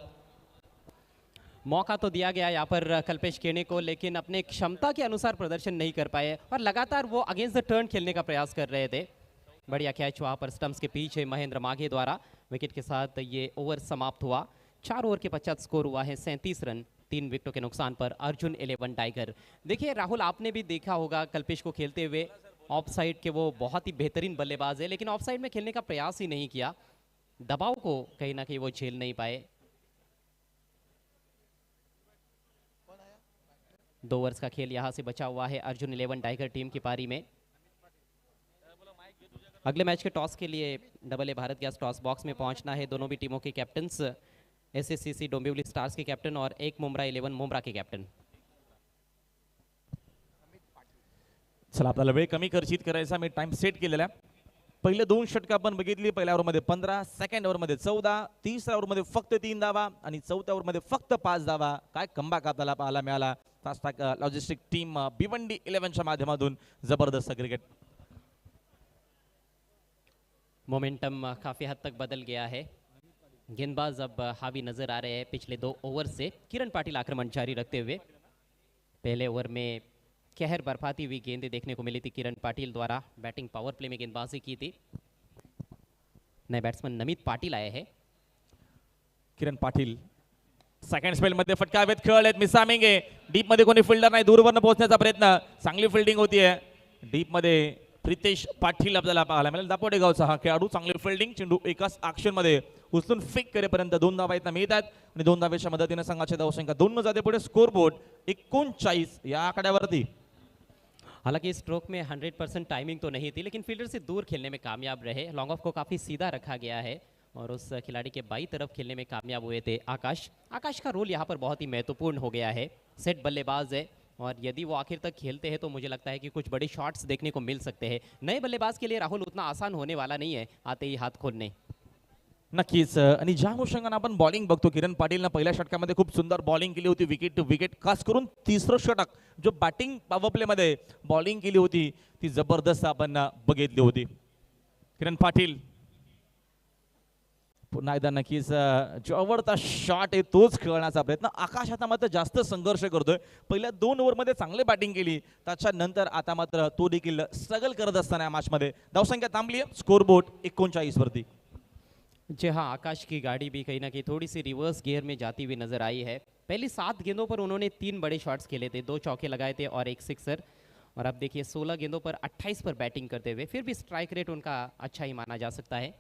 मौका तो दिया गया यहाँ पर कल्पेश केने को, लेकिन अपने क्षमता के अनुसार प्रदर्शन नहीं कर पाए और लगातार वो अगेंस्ट द टर्न खेलने का प्रयास कर रहे थे. बढ़िया कैच वहाँ पर स्टंप्स के पीछे महेंद्र माघे द्वारा. विकेट के साथ ये ओवर समाप्त हुआ. 4 ओवर के पश्चात स्कोर हुआ है 37 रन 3 विकेटों के नुकसान पर अर्जुन 11 टाइगर. देखिए राहुल, आपने भी देखा होगा कल्पेश को खेलते हुए. ऑफ साइड के वो बहुत ही बेहतरीन बल्लेबाज है, लेकिन ऑफ साइड में खेलने का प्रयास ही नहीं किया. दबाव को कहीं ना कहीं वो झेल नहीं पाए. 2 ओवर्स का खेल यहाँ से बचा हुआ है अर्जुन 11 टाइगर टीम की पारी में. अगले मैच के टॉस के लिए AA Bharat gas toss box में पहुंचना है. दोनों भी टीमों के कैप्टन्स SSCC डोंबिवली स्टार्स के कैप्टन और एक मुम्बरा 11 मुम्बरा के कैप्टन. चला, आपल्याला वेळ कमी खर्चित करायचा मी टाइम सेट केलेला आहे. पहिले 2 षटक आपण बघितली. पहिल्या ओव्हरमध्ये 15, सेकंड ओव्हरमध्ये 14, तिसऱ्या ओव्हरमध्ये फक्त 3 धावा आणि चौथ्या ओव्हरमध्ये फक्त 5 धावा. काय कमबॅक आपल्याला पाहायला मिळाला fast track logistic team Bhiwandi 11च्या माध्यमातून. जबरदस्त क्रिकेट. मोमेंटम काफ़ी हद तक बदल गया है। गेंदबाज अब हावी नजर आ रहे हैं पिछले 2 ओवर से। किरण पाटिल आक्रमण जारी रखते हुए, पहले ओवर में कहर बरपाती हुई गेंदें देखने को मिली थी किरण पाटिल द्वारा। बैटिंग पावर प्ले में गेंदबाजी की थी। नए बैट्समैन नमित पाटिल आए हैं। किरण पाटील सेकंड स्पेल मध्ये फटकावेत खेळलेत मिसामिंगे डीप मध्ये कोणी फिल्डर नाही, दूरवरनं पोहोचण्याचा प्रयत्न, चांगली फिल्डिंग होतीये डीप मध्ये। प्रितेश पाटील आपल्याला पाहायला मिळेल, दापोडे गावचा हा खेळाडू, चांगली फिल्डिंग, चेंडू एकाच ऍक्शन मध्ये उचलून फेक करेपर्यंत 2 धावा इथं मिळतात आणि 2 धावेच्या मदतीने संघाची धावसंख्या 2 न जाते पुढे। स्कोर बोर्ड 39 या आकड्यावरती। हालांकि स्ट्रोक में 100% टाइमिंग तो नहीं थी, लेकिन फील्डर से दूर खेलने में कामयाब रहे। लॉन्ग ऑफ को काफ़ी सीधा रखा गया है और उस खिलाड़ी के बाई तरफ खेलने में कामयाब हुए थे आकाश। आकाश का रोल यहाँ पर बहुत ही महत्वपूर्ण हो गया है। सेट बल्लेबाज है और यदि वो आखिर तक खेलते हैं तो मुझे लगता है कि कुछ बड़े शॉट्स देखने को मिल सकते हैं। नए बल्लेबाज के लिए राहुल उतना आसान होने वाला नहीं है आते ही हाथ खोलने। नक्कीच आणि ज्या अनुषंगाने आपण बॉलिंग बघतो, किरण पाटीलनं पहिल्या षटकामध्ये खूप सुंदर बॉलिंग केली होती, विकेट टू विकेट, खास करून तिसरं षटक जो बॅटिंग पॉवर प्ले मध्ये बॉलिंग केली होती ती जबरदस्त आपण बघितली होती। किरण पाटील पुन्हा एकदा नक्कीच जो आवडता शॉट आहे तोच खेळण्याचा प्रयत्न। आकाश आता मात्र जास्त संघर्ष करतोय, पहिल्या 2 ओव्हरमध्ये चांगली बॅटिंग केली, त्याच्यानंतर आता मात्र तो देखील स्ट्रगल करत असताना या मॅचमध्ये धावसंख्या थांबली आहे, स्कोर बोर्ड 39 वरती। जी हाँ, आकाश की गाड़ी भी कहीं ना कहीं थोड़ी सी रिवर्स गियर में जाती हुई नजर आई है। पहली 7 गेंदों पर उन्होंने 3 बड़े शॉट्स खेले थे, 2 चौके लगाए थे और 1 सिक्सर। और अब देखिए 16 गेंदों पर 28 पर बैटिंग करते हुए फिर भी स्ट्राइक रेट उनका अच्छा ही माना जा सकता है।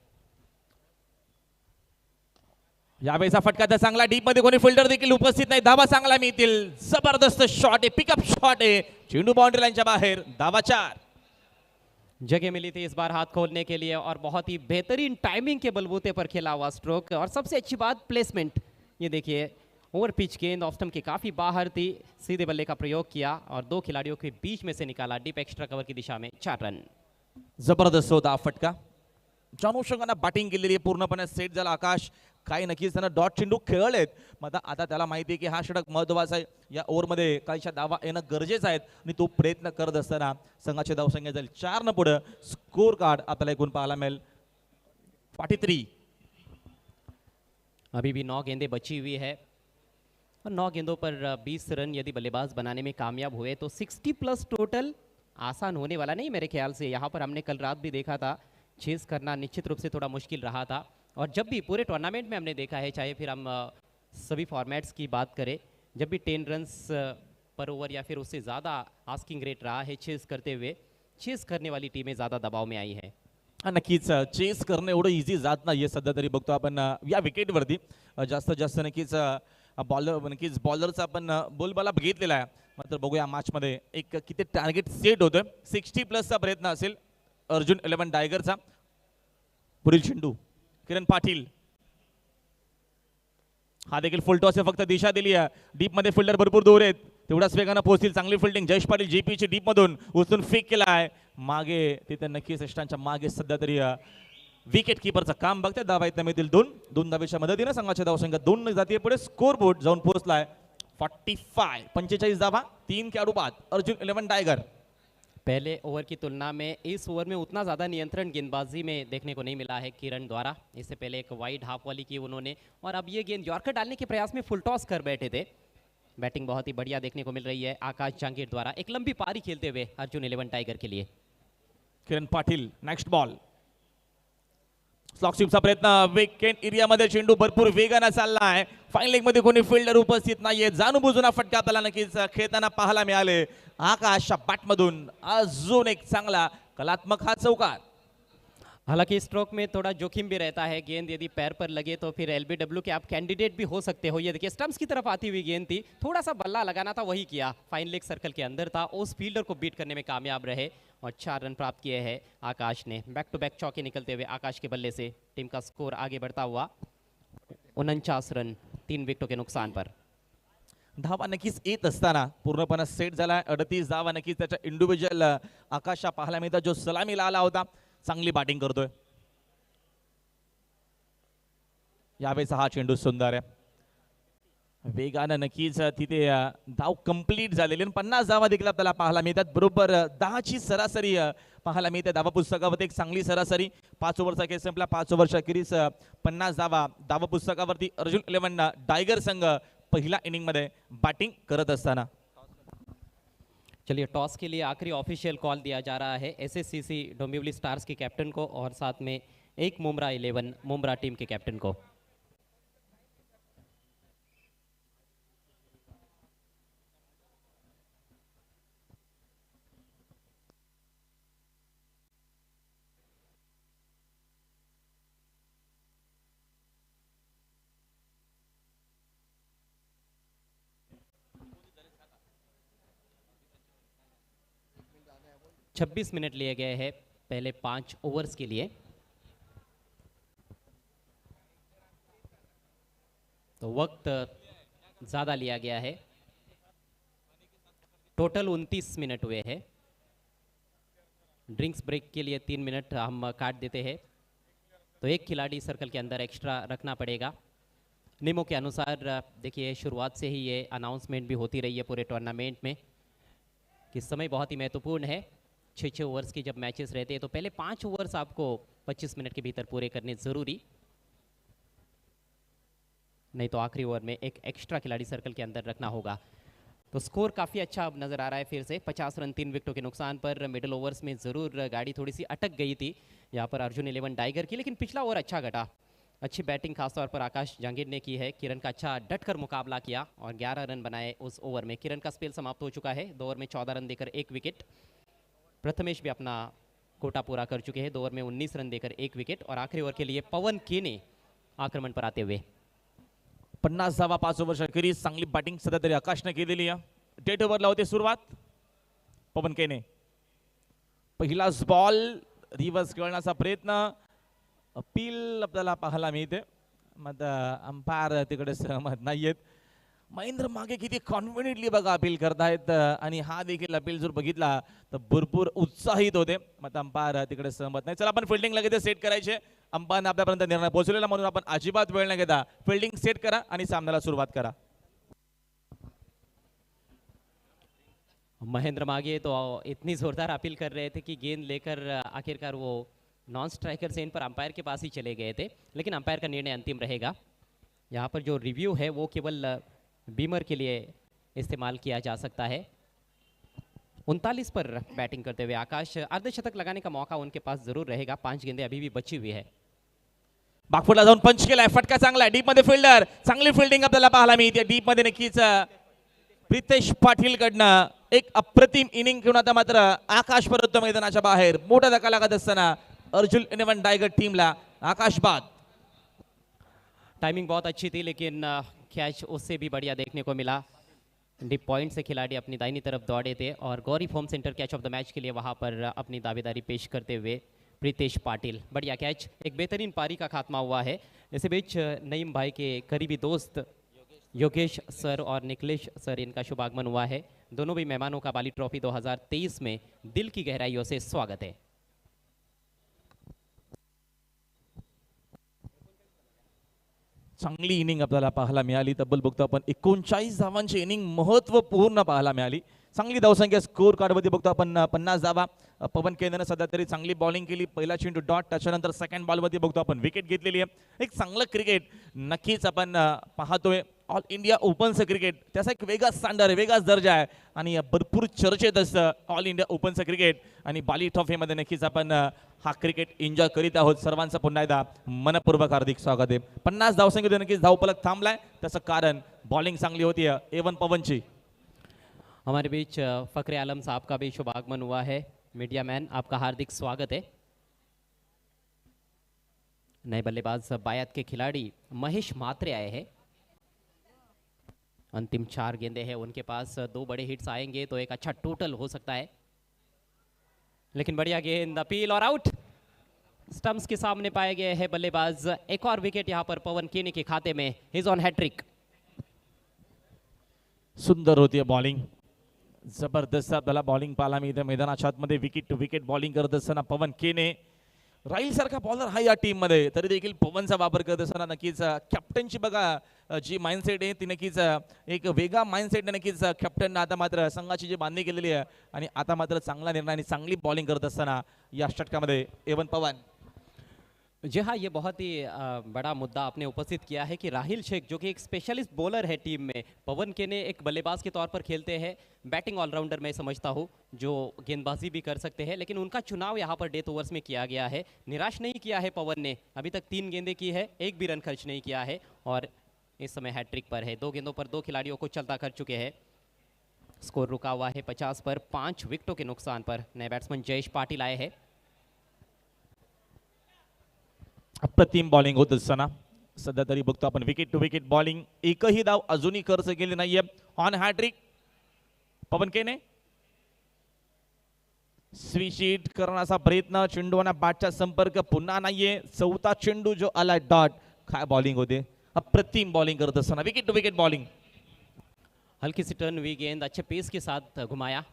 यावेळेचा फटका तर चांगला, डीप मध्ये कोणी फिल्डर देखील उपस्थित नाही, धावा चांगला मिळतील, जबरदस्त शॉट आहे, पिकअप शॉट आहे, चेंडू बाउंड्री लाईनच्या बाहेर, धावा 4। जगह मिली थी इस बार हाथ खोलने के लिए और बहुत ही बेहतरीन टाइमिंग के बलबूते पर खेला हुआ स्ट्रोक। और सबसे अच्छी बात प्लेसमेंट, ये देखिए ओवर पिच गेंद ऑफ स्टंप के काफी बाहर थी, सीधे बल्ले का प्रयोग किया और 2 खिलाड़ियों के बीच में से निकाला डीप एक्स्ट्रा कवर की दिशा में 4 रन। जबरदस्त होता फटका, अनुषंगाने बॅटिंग केलेली पूर्णपणे सेट झाला आकाश। काही नक्कीच त्यानं डॉट चेंडू खेळलेत, मग आता त्याला माहिती आहे की हा षटक महत्त्वाचा आहे, या ओव्हरमध्ये काहीशा धावा येणं गरजेचं आहे आणि तो प्रयत्न करत असताना संघाची धावसंख्या जाईल 4 न पुढे। स्कोर कार्ड आपल्याला एकूण पाहायला मिळेल 43। अभी भी 9 गेंदें बची हुई है और 9 गेंदों पर 20 रन यदि बल्लेबाज बनाने में कामयाब हुए तो 60+ टोटल आसान होने वाला नहीं मेरे ख्याल से। यहाँ पर हमने कल रात भी देखा था, चेस करना निश्चित रूप से थोड़ा मुश्किल रहा था। और जब भी पूरे टूर्नामेंट में हमने देखा है, चाहे फिर हम सभी फॉर्मेट्स की बात करें, जब भी 10 रन्स पर ओवर या फिर उससे ज़्यादा आस्किंग रेट रहा है चेस करते हुए, चेस करने वाली टीमें ज़्यादा दबाव में आई है। नक्कीच चेस करणं एवढं इझी जात नाही सध्या तरी बघतो आपण या विकेटवरती जास्तीत जास्त नक्कीच नक्कीच बॉलरचा आपण बोलबाला बघितलेला आहे। मात्र बघूया मॅचमध्ये एक किती टार्गेट सेट होतं, 60+चा प्रयत्न असेल अर्जुन 11 टायगरचा। पुढील चेंडू किरण पाटील, हा देखील फुल टॉस आहे, फक्त दिशा दिली आहे, डीप मध्ये फिल्डर भरपूर दूर आहेत, तेवढाच वेगानं पोहोचतील, चांगली फिल्डिंग जयेश पाटील जेपीची डीप मधून उचलून फेक केला आहे मागे, तिथे नक्कीच यष्टांच्या मागे सध्या तरी विकेट कीपरचं काम बघते। धावा इथं मिळतील 2 धावेच्या मदतीने संघाची धावसंख्या 2 न जाते पुढे। स्कोर बोर्ड जाऊन पोहोचलाय 45 धावा, 3 खेळाडू बाद। अर्जुन 11 टायगर पहले ओवर की तुलना में इस ओवर में उतना ज़्यादा नियंत्रण गेंदबाजी में देखने को नहीं मिला है किरण द्वारा। इससे पहले एक वाइड हाफ वाली की उन्होंने और अब ये गेंद यॉर्कर डालने के प्रयास में फुल टॉस कर बैठे थे। बैटिंग बहुत ही बढ़िया देखने को मिल रही है आकाश जहांगीर द्वारा, एक लंबी पारी खेलते हुए अर्जुन 11 टाइगर के लिए। Kiran Patil next ball, slog स्वीपचा प्रयत्न, विकेट एरियामध्ये चेंडू भरपूर वेगाने चालला आहे, फाईन लेग मध्ये कोणी फिल्डर उपस्थित नाहीये, जाणूनबुजून फटका आपल्याला नक्कीच खेळताना पाहायला मिळाले। आकाशच्या बॅटमधून अजून एक चांगला कलात्मक हा चौकार। हालांकि स्ट्रोक में थोड़ा जोखिम भी रहता है, गेंद यदि पैर पर लगे तो फिर एलबीडब्ल्यू के आप कैंडिडेट भी हो सकते हो। ये देखिए स्टंप्स की तरफ आती हुई गेंद थी, थोड़ा सा बल्ला लगाना था, वही किया, फाइन लेग सर्कल के अंदर था, उस फील्डर को बीट करने में कामयाब रहे और 4 रन प्राप्त किए हैं आकाश ने। बैक टू बैक चौके निकलते हुए आकाश के बल्ले से टीम का स्कोर आगे बढ़ता हुआ 49 रन 3 विकेटों के नुकसान पर। धावा नक्कीच येत असताना पूर्णपणे सेट झाला, 38 धावा नक्कीच त्याच्या इंडिव्हिज्युअल आकाशच्या पाहायला मिळतात, जो सलामीला आला होता, चांगली बॅटिंग करतोय। यावेळेचा हा चेंडू सुंदर आहे, वेगानं नक्कीच तिथे धाव कंप्लीट झालेली आणि 50 धावा देखील आपल्याला पाहायला मिळतात. बरोबर 10ची सरासरी पाहायला मिळते धावा पुस्तकावरती. एक चांगली सरासरी. 5 ओव्हरचा खेळ संपला. 5 ओव्हरच्या अखेरीस 50 धावा पुस्तकावरती. अर्जुन 11 टायगर संघ पहिला इनिंग मध्ये बॅटिंग करत असताना. चलिए टॉस के लिए आखिरी ऑफिशियल कॉल दिया जा रहा है एसएससीसी डोंबिवली स्टार्स के कैप्टन को और साथ में एक मुम्बरा टीम के कैप्टन को. छब्बीस मिनट लिए गए हैं पहले 5 ओवर्स के लिए. तो वक्त ज़्यादा लिया गया है. टोटल 29 मिनट हुए हैं. ड्रिंक्स ब्रेक के लिए 3 मिनट हम काट देते हैं. तो एक खिलाड़ी सर्कल के अंदर एक्स्ट्रा रखना पड़ेगा. नियमों के अनुसार देखिए शुरुआत से ही ये अनाउंसमेंट भी होती रही है पूरे टूर्नामेंट में कि समय बहुत ही महत्वपूर्ण है. 6 ओवर्स की जब मैचेस रहते हैं तो पहले 5 ओवर्स आपको 25 मिनट के भीतर पूरे करने ज़रूरी, नहीं तो आखिरी ओवर में एक एक्स्ट्रा खिलाड़ी सर्कल के अंदर रखना होगा. तो स्कोर काफ़ी अच्छा अब नज़र आ रहा है. फिर से 50 रन 3 विकेटों के नुकसान पर. मिडिल ओवर्स में ज़रूर गाड़ी थोड़ी सी अटक गई थी यहाँ पर अर्जुन 11 टाइगर की, लेकिन पिछला ओवर अच्छा घटा. अच्छी बैटिंग खासतौर पर आकाश जहांगीर ने की है. किरण का अच्छा डटकर मुकाबला किया और 11 रन बनाए उस ओवर में. किरण का स्पेल समाप्त हो चुका है. 2 ओवर में 14 रन देकर 1 विकेट. प्रथमेश भी अपना कोटा पूरा कर चुके हैं. 2 ओवर में 19 रन देकर 1 विकेट. और आखिरी ओवर के लिए पवन केने आक्रमण पर आते हुए. 50 धावा 5 ओव्हरच्या अखेरीस चांगली बॅटिंग सध्या तरी आकाशने केलेली आहे. डेट ओव्हरला होते सुरुवात. पवन केने पहिलाच बॉल रिव्हर्स खेळण्याचा प्रयत्न. अपील आपल्याला पाहायला मिळते. मग अंपायर तिकडे सहमत नाहीयेत. महेंद्र मागे किती कॉन्फिडेंटली बघा अपील करतायत आणि हा देखील अपील जर बघितला तर भरपूर उत्साहित होते. मग अंपायर तिकडे सहमत नाही. चला आपण फिल्डिंग लगेच सेट करायचे. अंपायरने आपल्यापर्यंत निर्णय पोहोचलेला म्हणून आपण अजिबात वेळ न घेता फिल्डिंग सेट करा आणि सामन्याला सुरुवात करा. महेंद्र मागे तो इतनी ज़ोरदार अपील कर रहे थे कि गेंद लेकर आखिरकार वो नॉन स्ट्राइकर से इन पर अंपायर के पास ही चले गए थे, लेकिन अंपायर का निर्णय अंतिम रहेगा. यहाँ पर जो रिव्यू है वो केवल बीमर के लिए इस्तेमाल किया जा सकता है. 39 पर बैटिंग करते हुए आकाश. अर्धशतक लगाने का मौका उनके पास जरूर रहेगा. 5 गेंदें अभी भी बची हुई है. बागफुटला जाऊन पंच केलाय. फटका चांगला आहे. डीप मध्ये फिल्डर. चांगली फिल्डिंग आपल्याला पाहायला मिळते. डीप मध्ये नक्कीच प्रितेश पाटील कडनं एक अप्रतिम इनिंग घेऊन आता मात्र आकाश परत मैदानाच्या बाहेर. मोठा धक्का लागत असताना अर्जुन 11 टायगर टीमला आकाश बाद. टाइमिंग बहुत अच्छी थी लेकिन कैच उससे भी बढ़िया देखने को मिला. डीप पॉइंट से खिलाड़ी अपनी दाहिनी तरफ दौड़े थे और Gauri home centre catch of the match के लिए वहां पर अपनी दावेदारी पेश करते हुए प्रीतेश पाटिल. बढ़िया कैच. एक बेहतरीन पारी का खात्मा हुआ है. इसी बीच नईम भाई के करीबी दोस्त योगेश सर और निखिलेश सर इनका शुभ आगमन हुआ है. दोनों भी मेहमानों का बाली ट्रॉफी 2023 में दिल की गहराइयों से स्वागत है. चांगली इनिंग आपल्याला पाहायला मिळाली. तब्बल बघतो आपण 39 धावांची इनिंग महत्वपूर्ण पाहायला मिळाली. चांगली धावसंख्या स्कोर कार्डमध्ये बघतो आपण 50 धावा. पवन केंद्रने सध्या तरी चांगली बॉलिंग केली. पहिला चेंडू डॉट. त्याच्यानंतर सेकंड बॉलमध्ये बघतो आपण विकेट घेतलेली आहे. एक चांगलं क्रिकेट नक्कीच आपण पाहतोय. ऑल इंडिया ओपनचं क्रिकेट त्याचा एक वेगळा स्टँडर्ड वेगळाच दर्जा आहे आणि भरपूर चर्चेत असतं ऑल इंडिया ओपनचं क्रिकेट. आणि बाली ट्रॉफीमध्ये नक्कीच आपण हा क्रिकेट एन्जॉय करीत आहोत. सर्वांचं पुन्हा एकदा मनपूर्वक हार्दिक स्वागत आहे. 50 धावसंख्येत नक्कीच धावफलक थांबलाय. त्याचं कारण बॉलिंग चांगली होती एवन पवनची. हमारे बीच फखरे आलम साहब का भी शुभ आगमन हुआ है. मीडिया मैन आपका हार्दिक स्वागत है. नए बल्लेबाज बायत के खिलाड़ी महेश मात्रे आए हैं. अंतिम 4 गेंदे हैं उनके पास. 2 बड़े हिट्स आएंगे तो एक अच्छा टोटल हो सकता है. लेकिन बढ़िया गेंद. अपील और आउट. स्टंप्स के सामने पाए गए हैं बल्लेबाज. एक और विकेट यहां पर पवन केने के खाते में. His own hattrick. सुंदर होती है बॉलिंग. जबरदस्त आपल्याला बॉलिंग पाहायला मिळते. मैदानाच्या आतमध्ये विकेट टू विकेट बॉलिंग करत असताना पवन केने राहील सारखा बॉलर हा या टीम मध्ये, तरी देखील पवनचा वापर करत असताना नक्कीच कॅप्टनची बघा जी माइंडसेट आहे ती नक्कीच एक वेगळा माइंडसेट नक्कीच कॅप्टन आता मात्र संघाची जी बांधणी केलेली आहे आणि आता मात्र चांगला निर्णय आणि चांगली बॉलिंग करत असताना या षटकामध्ये एवन पवन. जी हाँ, ये बहुत ही बड़ा मुद्दा आपने उपस्थित किया है कि राहिल शेख जो कि एक स्पेशलिस्ट बॉलर है टीम में, पवन केने एक बल्लेबाज के तौर पर खेलते हैं, बैटिंग ऑलराउंडर मैं समझता हूँ जो गेंदबाजी भी कर सकते हैं, लेकिन उनका चुनाव यहाँ पर डेथ ओवर्स में किया गया है. निराश नहीं किया है पवन ने, अभी तक 3 गेंदें की है, एक भी रन खर्च नहीं किया है और इस समय हैट्रिक पर है. 2 गेंदों पर 2 खिलाड़ियों को चलता कर चुके हैं. स्कोर रुका हुआ है 50 पर 5 विकेटों के नुकसान पर. नए बैट्समैन जयेश पाटिल आए हैं. अप्रतिम बॉलिंग होत असताना सध्या तरी बघतो आपण विकेट टू विकेट बॉलिंग, एकही धाव अजूनही खर्च केली नाहीये. ऑन हॅट्रिक पवन केने, स्वीशीट करण्याचा प्रयत्न, चेंडूना बॅटचा संपर्क पुन्हा नाहीये. 4था चेंडू जो आला डॉट, काय बॉलिंग होते, अप्रतिम बॉलिंग करत असताना विकेट टू विकेट बॉलिंग. हल्की सी टर्न हुई गेंद, अच्छे पेस के साथ घुमाया,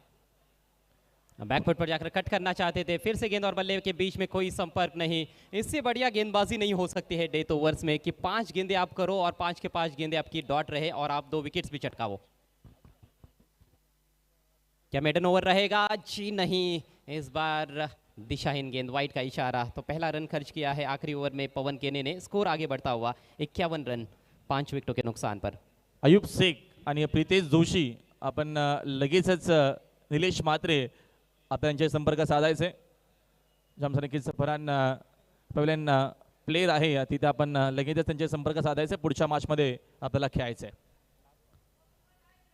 बैकफुट पर जाकर कट करना चाहते थे, फिर से गेंद और बल्ले के बीच में कोई संपर्क नहीं. इससे बढ़िया गेंदबाजी नहीं हो सकती है डेथ ओवर्स में कि 5 गेंदें आप करो और 5 के 5 गेंदें आपकी डॉट रहे और आप 2 विकेट्स भी चटकाओ. क्या मेडन ओवर रहेगा? जी नहीं, इस बार दिशाहीन गेंद, वाइड का इशारा. तो पहला रन खर्च किया है आखिरी ओवर में पवन केने ने. स्कोर आगे बढ़ता हुआ 51 रन 5 विकेटों के नुकसान पर. अयूब शेख आणि प्रितेश जोशी आपण लगेचच निलेश म्हात्रे आपल्याचे संपर्क साधायचे. जामसर नक्कीच फरान पवेलियन प्लेयर आहे तिथे आपण लगेचच त्यांचे संपर्क साधायचे. पुढच्या मॅचमध्ये आपल्याला खेळायचे.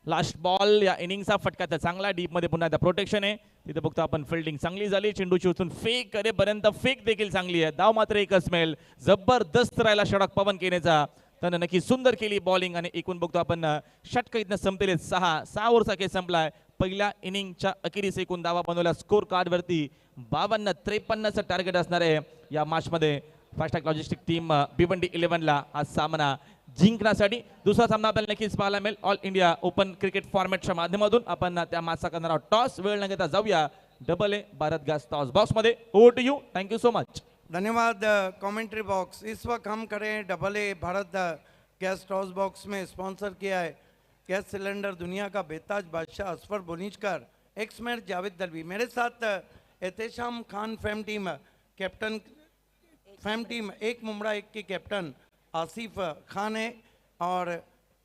लास्ट बॉल या इनिंगचा फटका तर चांगला डीप मध्ये पुन्हा प्रोटेक्शन आहे तिथे बघतो आपण. फिल्डिंग चांगली झाली, चेंडूची उचलून फेक करेपर्यंत फेक देखील चांगली आहे. धाव मात्र एकच मिळेल. जबरदस्त राहिला षटक पवन केनेचा, त्यानं नक्की सुंदर केली बॉलिंग आणि एकूण बघतो आपण षटक इथनं संपलेले 6 ओव्हरचा खेळ संपलाय. पहिल्या इनिंगच्या अखेरीस एकूण धावा बनवल्या स्कोर कार्ड वरती. 52-53चं टार्गेट असणार आहे या मॅच मध्ये फास्टॅग लॉजिस्टिक टीम भिवंडी 11ला हा सामना जिंकण्यासाठी. दुसरा सामना आपल्याला नक्कीच पाहायला मिळेल ऑल इंडिया ओपन क्रिकेट फॉर्मॅटच्या माध्यमातून. आपण त्या मॅचचा करणार आहोत टॉस. वेळ न घेता जाऊया AA Bharat gas toss box मध्ये. Over to you. Thank you so much. धन्यवाद कमेंट्री बॉक्स. इस वक्त हम करें AA Bharat gas toss box में स्पॉन्सर किया है गैस सिलेंडर दुनिया का बेताज बादशाह असफर बुनिजकर, एक्स मेयर जावेद दलवी. मेरे साथ Ehtesham Khan fame team captain, fame team 1 मुमड़ा 1 की कैप्टन आसिफ खान है और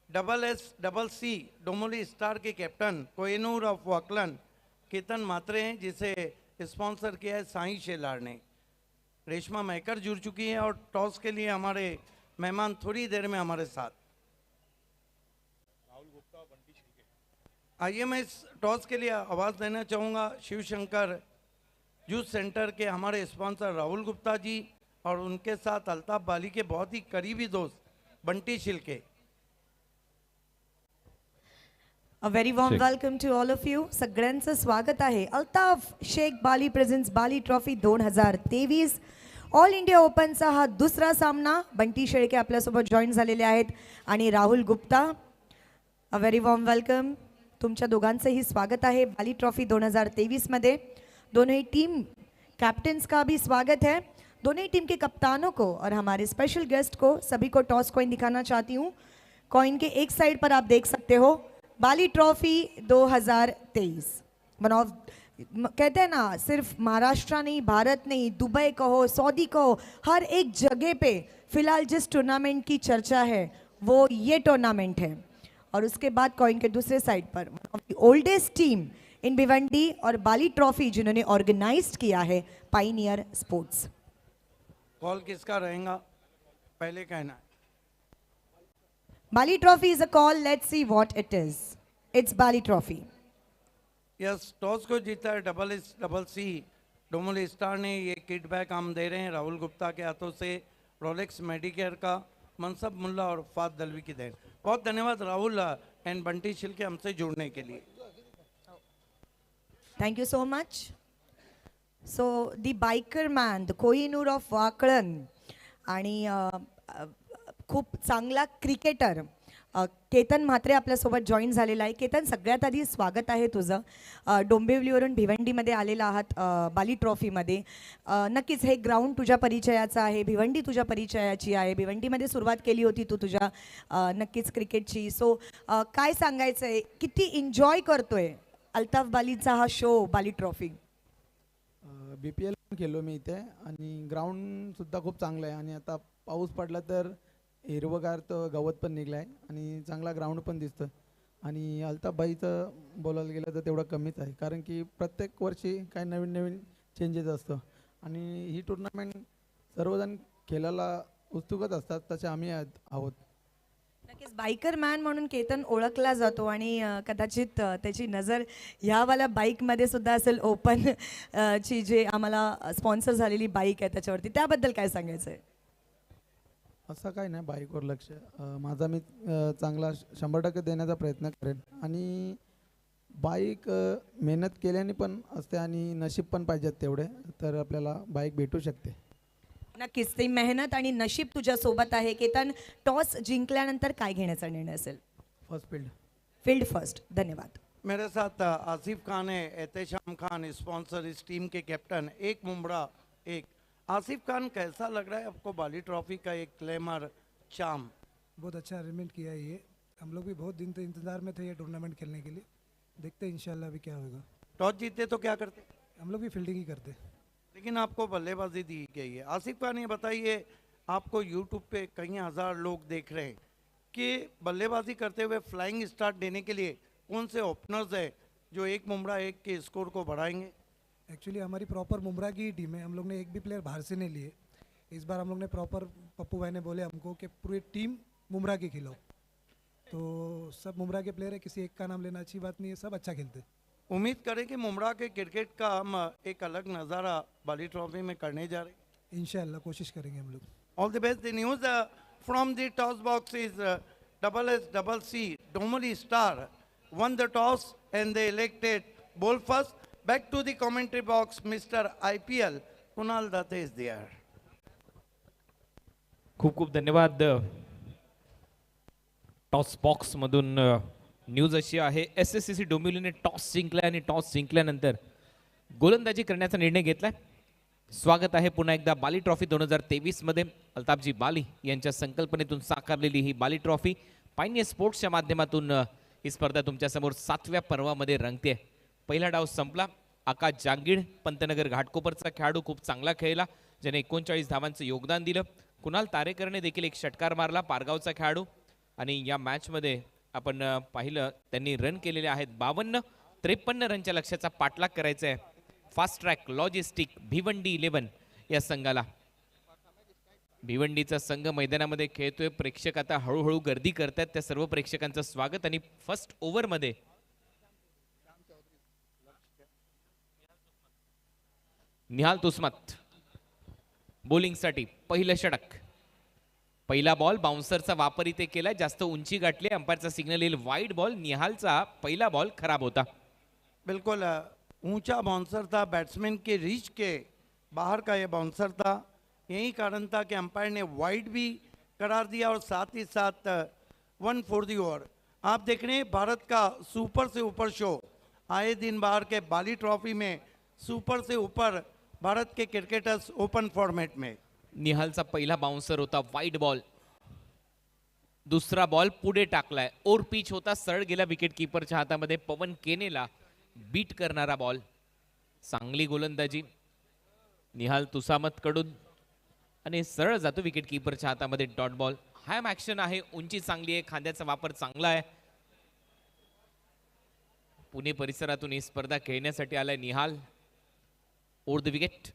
SSCC डोमोली स्टार के कैप्टन कोहिनूर ऑफ वाकलन केतन मात्रे हैं, जिसे स्पॉन्सर किया है साई शेलार ने. रेशमा मैकर जुड़ चुकी है और टॉस के लिए हमारे मेहमान थोड़ी देर में हमारे साथ. आइए मैं इस टॉस के लिए आवाज़ देना चाहूँगा शिवशंकर जूस सेंटर के हमारे स्पॉन्सर राहुल गुप्ता जी और उनके साथ अल्ताफ बाली के बहुत ही करीबी दोस्त Bunty Shilke. A very warm Sheikh. welcome to all of you. सगळ्यांचं स्वागत आहे. अल्ताफ शेख बाली प्रेझेंट्स बाली ट्रॉफी 2023 ऑल इंडिया ओपनचा हा दुसरा सामना. बंटी शेळके आपल्यासोबत जॉईन झालेले आहेत आणि Rahul Gupta. A very warm welcome. तुमच्या दोघांचंही स्वागत आहे बाली ट्रॉफी 2023 मध्ये. दोनों ही टीम कैप्टन्स का भी स्वागत है. दोनों ही टीम के कप्तानों को और हमारे स्पेशल गेस्ट को सभी को टॉस कॉइन दिखाना चाहती हूँ. कॉइन के एक साइड पर आप देख सकते हो बाली ट्रॉफी 2023. वन ऑफ कहते हैं ना, सिर्फ महाराष्ट्र नहीं, भारत नहीं, दुबई कहो, सऊदी कहो, हर एक जगह पे फिलहाल जिस टूर्नामेंट की चर्चा है वो ये टूर्नामेंट है. और उसके बाद कॉइन के दूसरे साइड पर ओल्डेस्ट टीम इन भिवंडी और बाली ट्रॉफी जिन्होंने ऑर्गेनाइज्ड किया है पाइनियर स्पोर्ट्स. कॉल किसका रहेगा पहले कहना है. Bali Trophy is a call. Let's see what it is. It's Bali Trophy. Yes, toss को जीता है SSCC डोमोली स्टार ने. ये किट बैग हम दे रहे हैं राहुल गुप्ता के हाथों से, रोलेक्स मेडिकेयर का, मनसब मुल्ला और फात दलवी की देन. बहुत धन्यवाद राहुल एंड बंटी शिल्के हमसे जुड़ने के लिए. Thank you so much. So the biker man, the Kohinoor of Waklan आणि खूप चांगला क्रिकेटर केतन म्हात्रे आपल्यासोबत जॉईन झालेला आहे. केतन, सगळ्यात आधी स्वागत आहे तुझं. डोंबिवलीवरून भिवंडीमध्ये आलेला आहात बाली ट्रॉफीमध्ये. नक्कीच हे ग्राउंड तुझ्या परिचयाचं आहे, भिवंडी तुझ्या परिचयाची आहे. भिवंडीमध्ये सुरुवात केली होती तू तुझ्या नक्कीच क्रिकेटची. सो काय सांगायचं आहे, किती एन्जॉय करतोय अल्ताफ बालीचा हा शो बाली ट्रॉफी? BPL पण खेळलो मी इथे आणि ग्राउंडसुद्धा खूप चांगलं आहे आणि आता पाऊस पडला तर हिरवगार तर गवत पण निघलं आहे आणि चांगला ग्राउंड पण दिसतं. आणि अल्ताफ भाईचं बोलायला गेलं तर तेवढं कमीच आहे, कारण की प्रत्येक वर्षी काही नवीन नवीन चेंजेस असतं आणि ही टुर्नामेंट सर्वजण खेळायला उत्सुकच असतात, तसे आम्ही आहोत. नक्कीच बायकर मॅन म्हणून केतन ओळखला जातो आणि कदाचित त्याची नजर ह्यावाल्या बाईकमध्ये सुद्धा असेल, ओपन ची जे आम्हाला स्पॉन्सर झालेली बाईक आहे त्याच्यावरती. त्याबद्दल काय सांगायचं आहे? असं काही नाही बाईकवर लक्ष, माझा मी चांगला 100% देण्याचा प्रयत्न करेन. आणि बाईक मेहनत केल्याने पण असते आणि नशीब पण पाहिजेत तेवढे, तर आपल्याला बाईक भेटू शकते. नक्कीच ती मेहनत आणि नशीब तुझ्या सोबत आहे. केतन, टॉस जिंकल्यानंतर काय घेण्याचा निर्णय असेल? First field. Field first. धन्यवाद. मेरे साथ आसिफ खान है, एहतेशाम खान स्पॉन्सर, इस टीम के कैप्टन, एक मुमरा एक। आसिफ खान, कैसा लग रहा है आपको बाली ट्रॉफी का एक ग्लैमर चाम? बहुत अच्छा अरेंजमेंट किया है ये। हम लोग भी बहुत दिन से इंतज़ार में थे ये टूर्नामेंट खेलने के लिए। देखते हैं इंशाल्लाह अभी क्या होगा। टॉस जीते तो क्या करते? हम लोग भी फील्डिंग ही करते। लेकिन आपको बल्लेबाजी दी गई है। आसिफ खान, ये बताइए, आपको यूट्यूब पे कई हज़ार लोग देख रहे हैं कि बल्लेबाजी करते हुए फ्लाइंग स्टार्ट देने के लिए कौन से ओपनर्स है जो एक मुमरा एक के स्कोर को बढ़ाएंगे? एक्चुअली हमारी प्रॉपर मुमरा की ही टीम है। हम लोग ने एक भी प्लेयर बाहर से नहीं लिए। इस बार हम लोग ने प्रॉपर, पप्पू भाई ने बोले हमको कि पूरी टीम मुमरा की खिलाओ, तो सब मुमरा के प्लेयर है, किसी एक का नाम लेना अच्छी बात नहीं है, सब अच्छा खेलते। उम्मीद करें कि मुमरा के क्रिकेट का हम एक अलग नज़ारा बाली ट्रॉफी में करने जा रहे हैं। इंशाल्लाह कोशिश करेंगे हम लोग। All the best. The news from the toss box is SSCC Domali Star won the toss and they elected ball first. Back to the commentary box, Mr. IPL Kunal Datte is there. खूप खूप धन्यवाद. Toss box मधून news अशी आहे, SSCC डोंबिवलीने toss जिंकला आणि toss जिंकल्यानंतर गोलंदाजी करण्याचा निर्णय घेतलाय. स्वागत आहे पुन्हा एकदा बाली ट्रॉफी 2023 मध्ये. अल्ताफजी बाली यांच्या संकल्पनेतून साकारलेली ही बाली ट्रॉफी पायनियर स्पोर्ट्सच्या माध्यमातून ही स्पर्धा तुमच्यासमोर 7व्या पर्वामध्ये रंगते. पहिला डाव संपला. आकाश जांगीड, पंतनगर घाटकोपरचा खेळाडू, खूप चांगला खेळला, ज्याने 39 धावांचं योगदान दिलं. कुणाल तारेकरने देखील एक षटकार मारला, पारगावचा खेळाडू. आणि या मॅचमध्ये आपण पाहिलं त्यांनी रन केलेले आहेत 52. 53 रनच्या लक्ष्याचा पाठलाग करायचा आहे फास्ट ट्रॅक लॉजिस्टिक भिवंडी 11 या संघाला. भिवंडीचा संघ मैदानामध्ये खेळतोय. प्रेक्षक आता हळूहळू गर्दी करतात. त्या सर्व प्रेक्षकांचं स्वागत. आणि फर्स्ट ओव्हर मध्ये निहाल तुस्मत बॉलिंगसाठी पहिलं षटक. पहिला बॉल, बाउन्सरचा वापर इथे केलाय, जास्त उंची गाठली, अंपायरचा सिग्नल येईल वाईड बॉल. निहालचा पहिला बॉल खराब होता. बिल्कुल ऊंचा बाउंसर था, बैट्समैन के रीच के बाहर का ये बाउंसर था. यही कारण था कि अंपायर ने वाइड भी करार दिया और साथ ही साथ 1 फॉर दी ओवर. आप देख रहे हैं भारत का सुपर से ऊपर शो. आए दिन बाहर के बाली ट्रॉफी में सुपर से ऊपर भारत के क्रिकेटर्स ओपन फॉर्मेट में. निहालचा पहिला बाउन्सर होता वाईड बॉल. दुसरा बॉल पुढे टाकलाय, ओर पिच होता, सरळ गेला विकेट कीपरच्या हातामध्ये. पवन केनेला बीट करणारा बॉल. चांगली गोलंदाजी निहाल तुसामत कडून आणि सरळ जातो विकेट कीपरच्या हातामध्ये. Dot ball. हॅम ऍक्शन आहे, उंची चांगली आहे, खांद्याचा वापर चांगला आहे. पुणे परिसरातून ही स्पर्धा खेळण्यासाठी आलाय Nihal. Over the wicket.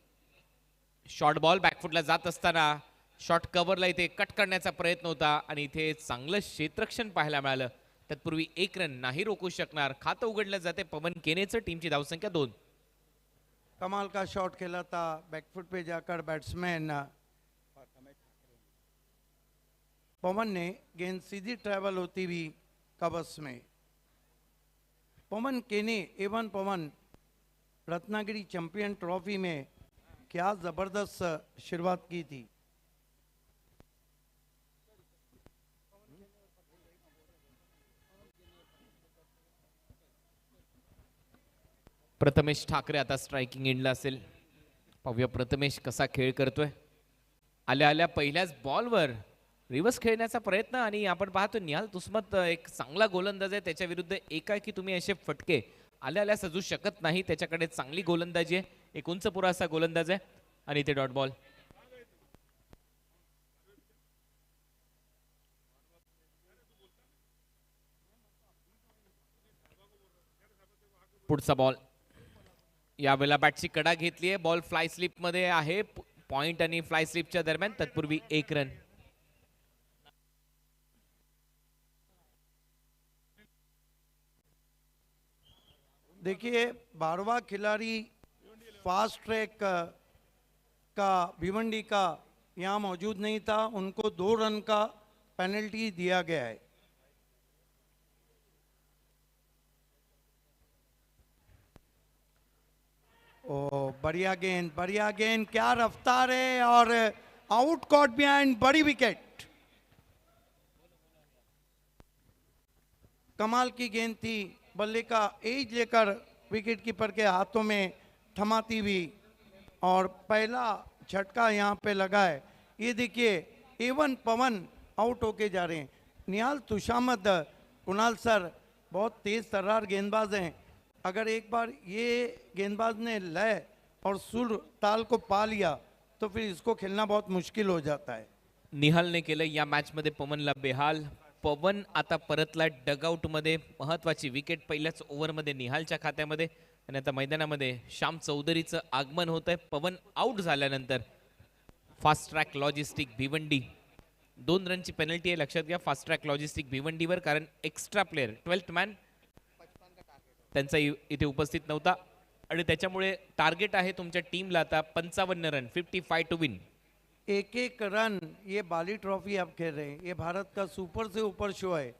Short ball बॅकफुटला जात असताना शॉर्ट कव्हरला इथे कट करण्याचा प्रयत्न होता आणि इथे चांगलं क्षेत्ररक्षण पाहायला मिळालं. तत्पूर्वी 1 रन नाही रोखू शकणार. खातं उघडलं जाते पवन केनेचं. टीमची धावसंख्या 2. कमाल का शॉट खेला था, बैकफुट पे जाकर बैट्समैन पवन ने गेंद सीधी ट्रैवल होती हुई कवच में. पवन केने एवन पवन रत्नागिरी चैंपियन ट्रॉफी में क्या जबरदस्त शुरुआत की थी. प्रथमेश ठाकरे आता स्ट्रायकिंग एंडला असेल. पाहूया प्रथमेश कसा खेळ करतोय. आल्या आल्या पहिल्याच बॉलवर रिव्हर्स खेळण्याचा प्रयत्न आणि आपण पाहतो निहाल तुस्मत एक चांगला गोलंदाज आहे. त्याच्या विरुद्ध एकाएकी तुम्ही असे फटके आल्या आल्या सजू शकत नाही. त्याच्याकडे चांगली गोलंदाजी आहे. एक उंच पुरा असा गोलंदाज आहे आणि ते डॉट बॉल. पुढचा बॉल यावेळेला बॅटची कडा घेतली आहे. बॉल फ्लाय स्लिप मध्ये आहे. पॉइंट आणि फ्लाय स्लिपच्या दरम्यान तत्पूर्वी 1 रन. देखिए 12वां खिलाड़ी फास्ट ट्रैक का भिवंडी का यहाँ मौजूद नहीं था. उनको 2 रन का पेनल्टी दिया गया है. ओ बढ़िया गेंद क्या रफ्तार है और आउट कॉट बिहाइंड. बड़ी विकेट. कमाल की गेंद थी. बल्ले का एज लेकर विकेट कीपर के हाथों में थमाती हुई और पहला झटका यहाँ पे लगा है. ये देखिए एवन पवन आउट होके जा रहे हैं. निहाल तुशामद कुणाल सर बहुत तेज तर्रार गेंदबाज हैं. अगर एक बार ये गेंदबाज ने लय और सुर ताल को पा लिया तो फिर इसको खेलना बहुत मुश्किल हो जाता है. निहालने केलं या मॅच मध्ये पवनला बेहाल. पवन आता परतला डगआउट मध्ये. महत्वाची विकेट पहिल्याच ओव्हर मध्ये निहालच्या खात्यामध्ये आणि आता मैदानामध्ये श्याम चौधरीचं आगमन होत आहे. पवन आउट झाल्यानंतर फास्ट ट्रॅक लॉजिस्टिक भिवंडी 2 रनची पेनल्टी आहे. लक्षात घ्या फास्ट ट्रॅक लॉजिस्टिक भिवंडीवर, कारण एक्स्ट्रा प्लेअर 12th मॅन त्यांचा इथे उपस्थित नव्हता आणि त्याच्यामुळे टार्गेट आहे तुमच्या टीमला आता 55 रन 55 टू विन. एक एक रन. ये बाली ट्रॉफी आप खेल रहे हैं. ये भारत का सुपर से ऊपर शो है.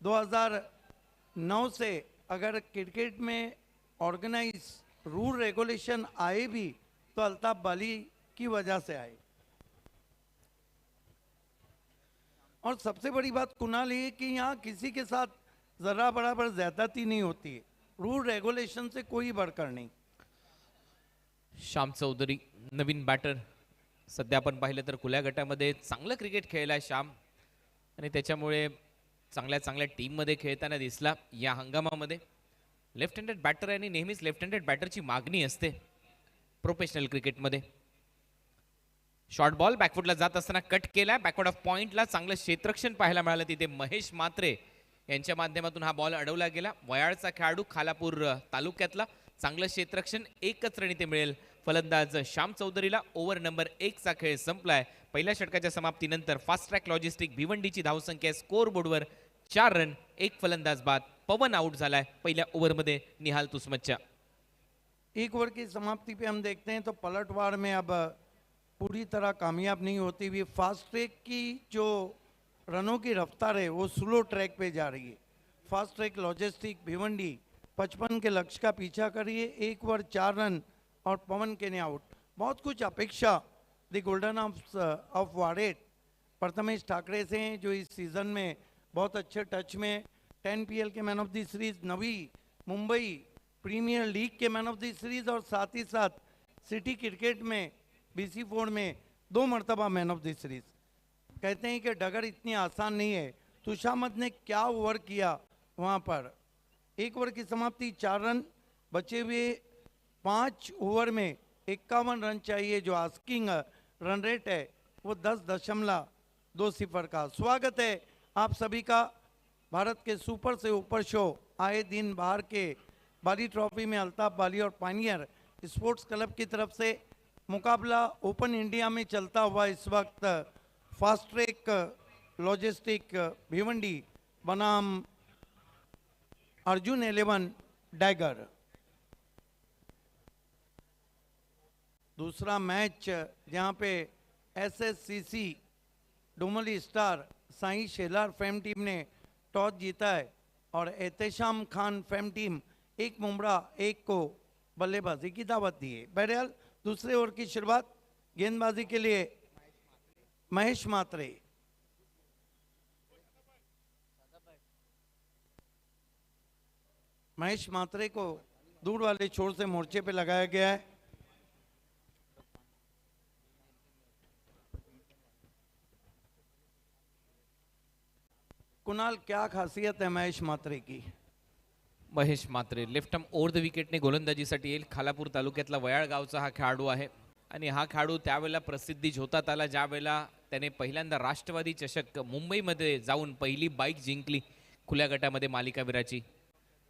2009 से अगर क्रिकेट में ऑर्गेनाइज रूल रेगुलेशन आए भी तो अल्ताफ बाली की वजह से आए. और सबसे बड़ी बात कुणाल ये कि यहाँ किसी के साथ जरा बराबर ज्यादती नहीं होती है. रूल रेगुलेशन से कोई बढ़कर नहीं. श्याम चौधरी नवीन बॅटर. सध्या आपण पाहिलं तर खुल्या गटामध्ये चांगलं क्रिकेट खेळलाय श्याम आणि त्याच्यामुळे चांगल्या टीममध्ये खेळताना दिसला या हंगामामध्ये. लेफ्ट हँडेड बॅटर आहे आणि नेहमीच लेफ्ट हँडेड बॅटरची मागणी असते प्रोफेशनल क्रिकेटमध्ये. शॉर्ट बॉल बॅकफुटला जात असताना कट केला. बॅकवर्ड ऑफ पॉइंटला चांगलं क्षेत्ररक्षण पाहायला मिळालं. तिथे महेश म्हात्रे यांच्या माध्यमातून हा बॉल अडवला गेला. वयाळचा खेळाडू खालापूर तालुक्यातला. चांगलं क्षेत्ररक्षण. 1च रन इथे मिळेल फलंदाज श्याम चौधरीला. ओव्हर नंबर 1 चा खेळ संपलाय. पहिल्या षटकाच्या समाप्तीनंतर फास्ट ट्रॅक लॉजिस्टिक भिवंडीची धावसंख्या स्कोर बोर्डवर 4 रन 1 फलंदाज बाद. पवन आउट झालाय पहिल्या ओव्हरमध्ये निहाल तुस्मतच्या. एक ओवर की समाप्ति पे हम देखते हैं तो पलटवार में अब पूरी तरह कामयाब नहीं होती हुई फास्ट ट्रैक की जो रनों की रफ्तार है वो स्लो ट्रैक पे जा रही है. फास्ट ट्रैक लॉजिस्टिक भिवंडी 55 के लक्ष्य का पीछा करिए. 1 ओवर 4 रन और पवन के ने आउट. बहुत कुछ अपेक्षा द गोल्डन ऑफ वारेट प्रथमेश ठाकरे से हैं जो इस सीज़न में बहुत अच्छे टच में 10 PL के man of the series, Navi Mumbai premier league के मैन ऑफ द सीरीज और साथ ही साथ सिटी क्रिकेट में BC4 में 2 मरतबा मैन ऑफ द सीरीज. कहते हैं कि डगर इतनी आसान नहीं है. तुशामद ने क्या ओवर किया वहाँ पर. 1 ओवर की समाप्ति 4 रन. बचे हुए 5 ओवर में 51 रन चाहिए. जो आस्किंग रन रेट है वो 10.20 का. स्वागत है आप सभी का भारत के सुपर से ऊपर शो. आए दिन बाहर के बाली ट्रॉफी में अल्ताफ बाली और पानियर स्पोर्ट्स क्लब की तरफ से मुकाबला ओपन इंडिया में चलता हुआ इस वक्त फास्ट ट्रैक लॉजिस्टिक भिवंडी बनाम अर्जुन 11 डैगर. दूसरा मैच जहां पे SSCC डोमली star Sai Shelar fame team ने टॉस जीता है और एहतेशाम खान फेम टीम 1 मुमरा 1 को बल्लेबाजी की दावत दी है. बहरहाल दूसरे ओवर की शुरुआत गेंदबाजी के लिए महेश म्हात्रे. महेश म्हात्रे को दूर वाले छोर से मोर्चे पे लगाया गया है। कुणाल, क्या खासियत है महेश मात्रे की? महेश मात्रे लेफ्ट आर्म ओव्हर द विकेटने गोलंदाजीसाठी येईल. खालापूर तालुक्यातला वयाळ गावचा हा खेळाडू आहे आणि हा खेळाडू त्यावेळेला प्रसिद्धी झोतात आला ज्यावेळेला त्याने पहिल्यांदा राष्ट्रवादी चषक मुंबईमध्ये जाऊन पहिली बाईक जिंकली खुल्या गटामध्ये मालिकावीराची.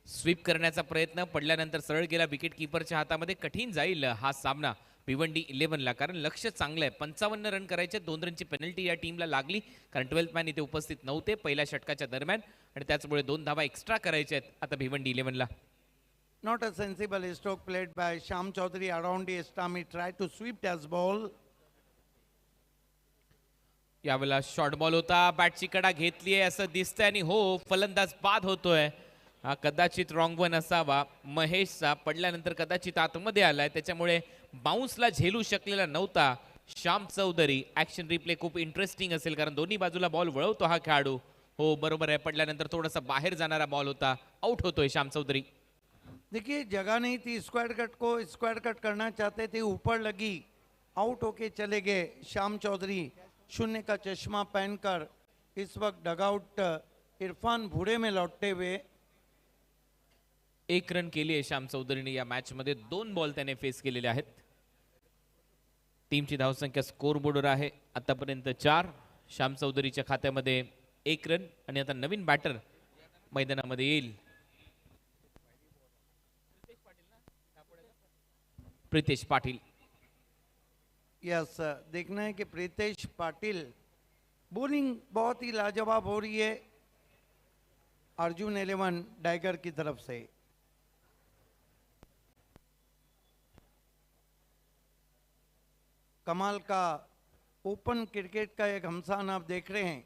स्वीप करण्याचा प्रयत्न पडल्यानंतर सरळ गेला विकेट कीपरच्या हातामध्ये. कठीण जाईल हा सामना भिवंडी 11ला, कारण लक्ष चांगलं आहे. 55 रन करायचे. 2 रनची पेनल्टी या टीमला लागली कारण 12th मॅन इथे उपस्थित नव्हते पहिल्या षटकाच्या दरम्यान आणि त्याचमुळे 2 धावा एक्स्ट्रा करायच्या आहेत आता Bhiwandi 11ला. Not a sensible stroke played by Sham Chaudhary around the stump. He tried to sweep that ball. यावेळेला शॉर्ट बॉल होता. बॅटची कडा घेतली आहे असं दिसतंय आणि हो, फलंदाज बाद होतोय. हा कदाचित रॉंग वन असावा महेशचा. पडल्यानंतर कदाचित आतमध्ये आलाय त्याच्यामुळे बाउन्सला झेलू शकलेला नव्हता श्याम चौधरी. ऍक्शन रिप्ले खूप इंटरेस्टिंग असेल कारण दोन्ही बाजूला बॉल वळवतो हा खेळाडू. हो बरोबर आहे, पडल्यानंतर थोडासा बाहेर जाणारा बॉल होता. आउट होतोय श्याम चौधरी. देखिए जगह नहीं थी, स्क्वायर कट को स्क्वायर कट करना चाहते थे, ऊपर लगी, आउट होके चले गए श्याम चौधरी शून्य का चश्मा पहनकर इस वक्त डगआउट इरफान भूरे में लौटते हुए. 1 रन केली आहे श्याम चौधरीने या मॅच मध्ये. 2 बॉल त्याने फेस केलेले आहेत. टीमची धावसंख्या स्कोर बोर्डवर आहे आतापर्यंत 4. श्याम चौधरीच्या खात्यामध्ये 1 रन आणि आता नवीन बॅटर मैदानामध्ये येईल प्रितेश पाटील. यस, देखना है कि प्रीतेश पाटिल बॉलिंग बहुत ही लाजवाब हो रही है अर्जुन 11 टाइगर की तरफ से. कमाल का ओपन क्रिकेट का एक घमसान आप देख रहे हैं.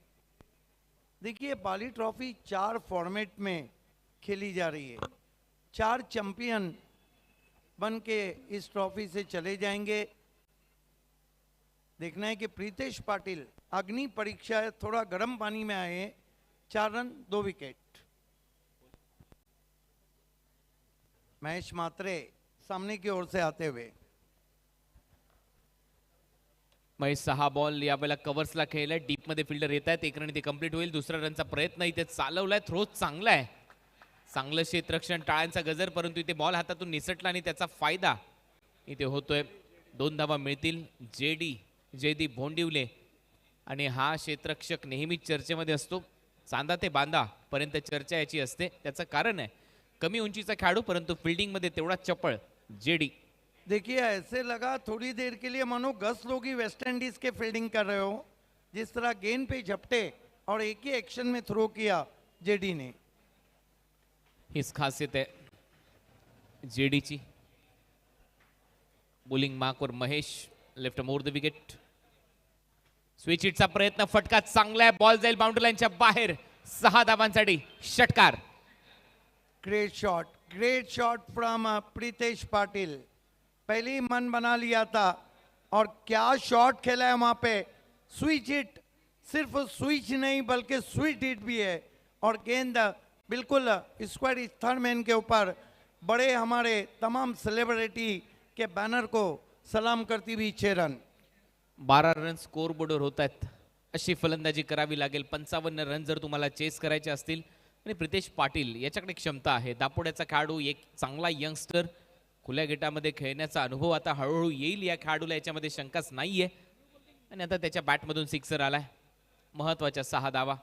देखिए बाली ट्रॉफी 4 फॉर्मेट में खेली जा रही है. 4 चैंपियन बन के इस ट्रॉफी से चले जाएंगे. देखना है कि प्रीतेश पाटिल अग्नि परीक्षा है, थोड़ा गर्म पानी में आए. 4 रन 2 विकेट. महेश मात्रे सामने की ओर से आते हुए. महेश 6 बॉल यावेळेला कव्हर्सला खेळलाय. डीप मध्ये फिल्डर येत आहेत. 1 रन ते कंप्लीट होईल. दुसरा रनचा प्रयत्न इथे चालवलाय. थ्रो चांगला आहे, चांगलं क्षेत्ररक्षण, टाळ्यांचा गजर, परंतु इथे बॉल हातातून निसटला आणि त्याचा फायदा इथे होतोय. 2 धावा मिळतील जयदीप भोंडिवले. आणि हा क्षेत्ररक्षक नेहमीच चर्चेमध्ये असतो. चांदा ते बांदा पर्यंत चर्चा याची असते. त्याचं कारण आहे कमी उंचीचा खेळाडू परंतु फिल्डिंग मध्ये तेवढा चपळ जेडी. देखिए ऐसे लगा थोड़ी देर के लिए मानो गस लोग ही वेस्ट इंडीज के फील्डिंग कर रहे हो. जिस तरह गेंद पे झपटे और एक ही एक्शन में थ्रो किया जेडी ने. हीच खासियत आहे जेडीची. बॉलिंग मार्कवर Mahesh. Left more the wicket. Switch हिटचा प्रयत्न, फटका चांगला आहे. बॉल जाईल बाउंड्री लाईनच्या बाहेर. 6 धावांसाठी षटकार. Great shot from Pritesh Patil. पहले ही मन बना लिया था और क्या शॉट खेला है वहां पे. स्विच हिट, सिर्फ स्विच नहीं बल्कि स्वीट हिट भी है और गेंद बिल्कुल स्क्वायर थर्ड के ऊपर. बड़े हमारे तमाम सेलिब्रिटी के बैनर को सलाम करती हुई 6 रन. 12 रन स्कोर बोर्डवर होत आहेत. अशी फलंदाजी करावी लागेल. 55 रन जर तुम्हाला चेस करायचे असतील. आणि प्रितेश पाटील याच्याकडे क्षमता आहे. दापोड्याचा खेळाडू, एक चांगला यंगस्टर. खुल्या गेटामध्ये खेळण्याचा अनुभव आता हळूहळू येईल या खेळाडूला, याच्यामध्ये शंकाच नाहीये. आणि आता त्याच्या बॅटमधून सिक्सर आलाय. महत्वाच्या 6 धावा.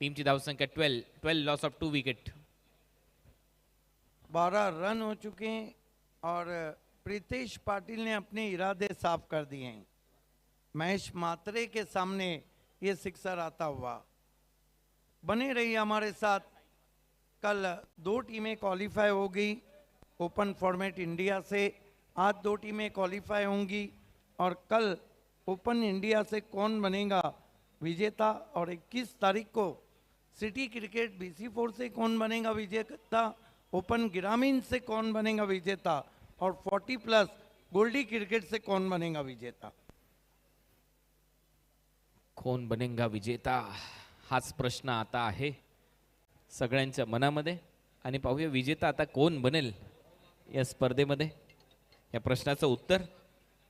टीमची धावसंख्या 12 लॉस ऑफ 2 विकेट. 12 रन हो चुके हैं और प्रीतेश पाटिल ने अपने इरादे साफ कर दिए हैं. महेश मात्रे के सामने ये सिक्सर आता हुआ. बने रही हमारे साथ. कल 2 टीमें क्वालिफाई हो गई ओपन फॉर्मेट इंडिया से. आज 2 टीमें क्वालिफाई होंगी और कल ओपन इंडिया से कौन बनेगा विजेता और 21 तारीख को सिटी क्रिकेट BC4 से कौन बनेगा विजेता, ओपन ग्रामीण से कौन बनेगा विजेता और 40+ गोल्डी क्रिकेट से कौन बनेगा विजेता. कोण बनेगा विजेता हाच प्रश्न आता आहे सगळ्यांच्या मनामध्ये. आणि पाहूया विजेता आता कोण बनेल. या स्पर्धेमध्ये? या प्रश्नाचं उत्तर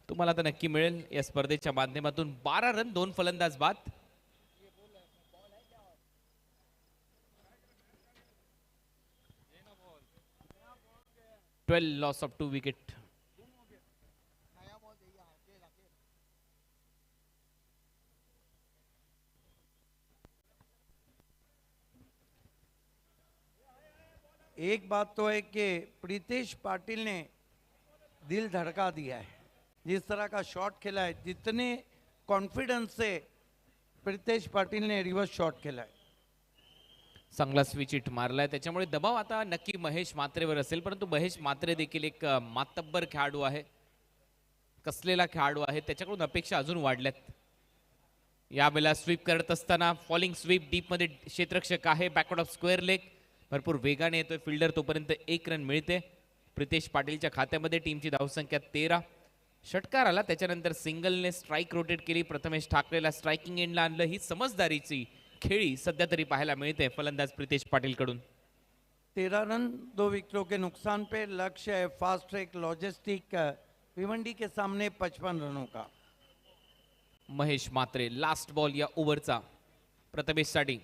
तुम्हाला आता नक्की मिळेल या स्पर्धेच्या माध्यमातून. 12 रन 2 फलंदाज बाद. Loss of 2 wicket. एक बात तो है कि प्रीतेश पाटिल ने दिल धड़का दिया है. जिस तरह का शॉट खेला है, जितने कॉन्फिडेंस से प्रीतेश पाटिल ने रिवर्स शॉट खेला है. चांगला स्विच हिट मारलाय, त्याच्यामुळे दबाव आता नक्की महेश मात्रेवर असेल. परंतु महेश मात्रे देखील एक मातब्बर खेळाडू आहे, कसलेला खेळाडू आहे, त्याच्याकडून अपेक्षा अजून वाढल्यात. यावेळेला स्वीप करत असताना फॉलिंग स्वीप डीप मध्ये क्षेत्ररक्षक आहे, बॅकवर्ड ऑफ स्क्वेअर लेग, भरपूर वेगाने येतोय फिल्डर. तोपर्यंत 1 रन मिळते प्रितेश पाटीलच्या खात्यामध्ये. टीमची धावसंख्या 13. षटकार आला, त्याच्यानंतर सिंगलने स्ट्राईक रोटेट केली. प्रथमेश ठाकरेला स्ट्रायकिंग एंडला आणलं. ही समजदारीची खेळी सध्या तरी पाहायला मिळते फलंदाज प्रितेश पाटिल कडून. 13 रन 2 विकेटों के नुकसान पे. लक्ष्य है फास्ट ट्रैक लॉजिस्टिक भिवंडी के सामने 55 रनों का. महेश मात्रे लास्ट बॉल या ओव्हरचा प्रथमेशसाठी.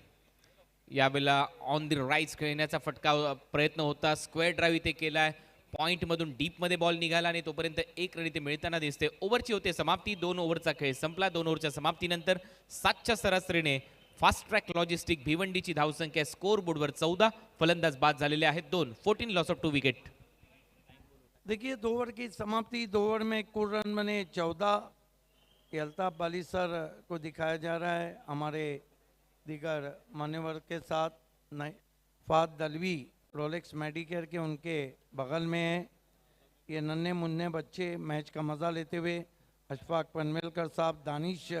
यावेळेला ऑन द राईज खेळण्याचा फटका प्रयत्न होता. स्क्वेअर ड्राईव्ह इथे केलाय. पॉइंट मधून डीप मध्ये बॉल निघाला आणि तोपर्यंत 1 रन इथे मिळताना दिसते. ओव्हरची होते समाप्ती. 2 ओव्हरचा खेळ संपला. 2 ओव्हरच्या समाप्तीनंतर 7च्या सरासरीने फास्ट ट्रॅक लॉजिस्टिक भिवंडीची धावसंख्या स्कोर बोर्डवर 14. फलंदाज बाद झालेले आहेत 2. 14 लॉस ऑफ 2 विकेट. देखिए 2 ओवर की समाप्ति. 2 ओवर में कुल रन बने 14. ये अल्ताफ बाली सर को दिखाया जा रहा है हमारे दीगर मान्यवर के साथ. फाद दलवी रोलेक्स मेडिकेयर के उनके बगल में है. ये नन्हे मुन्ने बच्चे मैच का मज़ा लेते हुए अशफाक पनवेलकर साहब, दानिश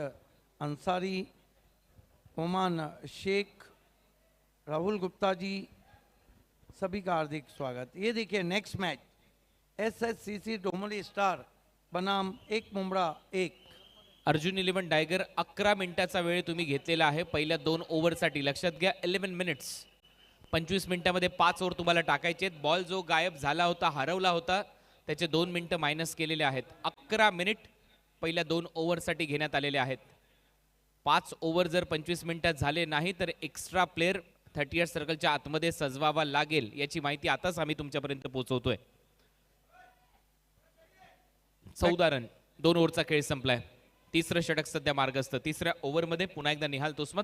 अंसारी, ओमान शेख, राहुल गुप्ता जी, सभी का हार्दिक स्वागत. ये देखिए नेक्स्ट मैच SSCC डोमोली स्टार बनाम 1 मुंब्रा 1. अर्जुन 11 टायगर 11 मिनिटाचा वेळ तुम्ही घेतलेला आहे पहिल्या 2 ओव्हरसाठी. लक्षात घ्या 11 मिनिट्स. 25 मिनिटांमध्ये 5 ओव्हर तुम्हाला टाकायचे आहेत. बॉल जो गायब झाला होता, हरवला होता, त्याचे 2 मिनिटं मायनस केलेले आहेत. 11 मिनिट पहिल्या 2 ओव्हरसाठी घेण्यात आलेले आहेत. 5 ओव्हर जर 25 मिनिटात झाले नाही तर एक्स्ट्रा प्लेअर 30 सर्कलच्या आतमध्ये सजवावा लागेल. याची माहिती आताच आम्ही तुमच्यापर्यंत पोहोचवतोय. 14 रन 2 ओव्हरचा खेळ संपलाय. तिसरं षटक सध्या मार्गस्थ. तिसऱ्या ओव्हरमध्ये पुन्हा एकदा निहाल तोस्मत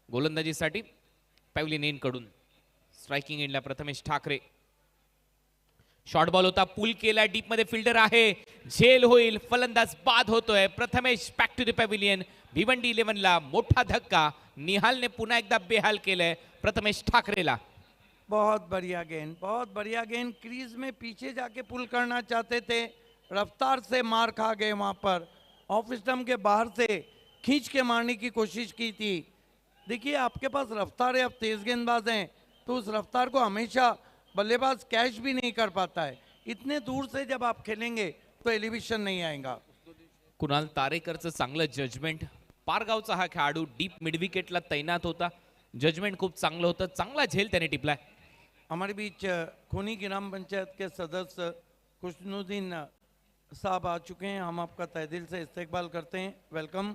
गोलंदाजीसाठी पॅव्हलिन एन कडून. स्ट्रायकिंग एंडला प्रथमेश ठाकरे. शॉर्ट बॉल होता, पुल केला, डीप मध्ये फिल्डर आहे, झेल होईल, फलंदाज बाद होतोय. Prathamesh back to the pavilion. Bhiwandi 11 ला मोठा धक्का. निहालने पुन्हा एकदा बेहाल केलंय प्रथमेश ठाकरेला. बहुत बढ़िया गेंद, बहुत बढ़िया गेंद. क्रीज में पीछे जाके पुल करना चाहते थे, रफ्तार से मार खा गए. वहां पर ऑफ स्टंप के बाहर से खींच के मारने की कोशिश की थी. देखिए आपके पास रफ्तार है, आप तेज गेंदबाज हैं, तो उस रफ्तार को हमेशा बल्लेबाज कैच भी नहीं कर पाता है. इतने दूर से जब आप खेलेंगे तो एलिवेशन नहीं आएगा. कुणाल तारेकरचं चांगलं जजमेंट. पारगावचा हा खेळाडू डीप मिड विकेटला तैनात होता. जजमेंट खूप चांगलं होतं. चांगला झेल त्याने टिपलाय. हमारे बीच खूनी ग्राम पंचायत के सदस्य खुशनुद्दीन साहब आ चुके हैं. हम आपका तहे दिल से इस्तेकबाल करते हैं. वेलकम.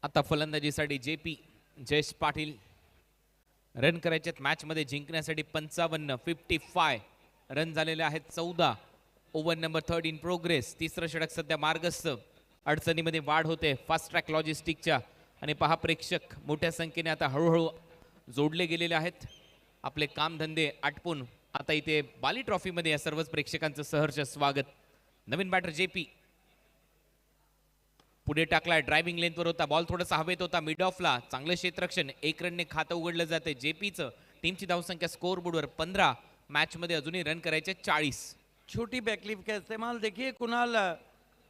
आता फलंदाजीसाठी JP जयेश पाटील. रन करायचे मॅच मध्ये जिंकण्यासाठी 55 रन झालेले आहेत. 14 ओव्हर नंबर 3 इन प्रोग्रेस. तिसरं षटक सध्या मार्गस्थ. अडचणीमध्ये वाढ होते फास्ट ट्रॅक लॉजिस्टिकच्या. आणि पहा प्रेक्षक मोठ्या संख्येने आता हळूहळू जोडले गेलेले आहेत. आपले कामधंदे आटपून आता इथे बाली ट्रॉफी मध्ये या सर्वच प्रेक्षकांचं सहर्ष स्वागत. नवीन बॅटर JP पुढे टाकलाय. ड्रायव्हिंग लेंथवर होता बॉल, थोडासा हवेत होता मिड ऑफला. चांगलं क्षेत्ररक्षण. 1 रनने खातं उघडलं जाते JPचं. टीमची धावसंख्या स्कोर बोर्डवर 15. मॅच मध्ये अजूनही रन करायचे 40. छोटी बैकलिफ का इस्तेमाल. देखिए कुणाल,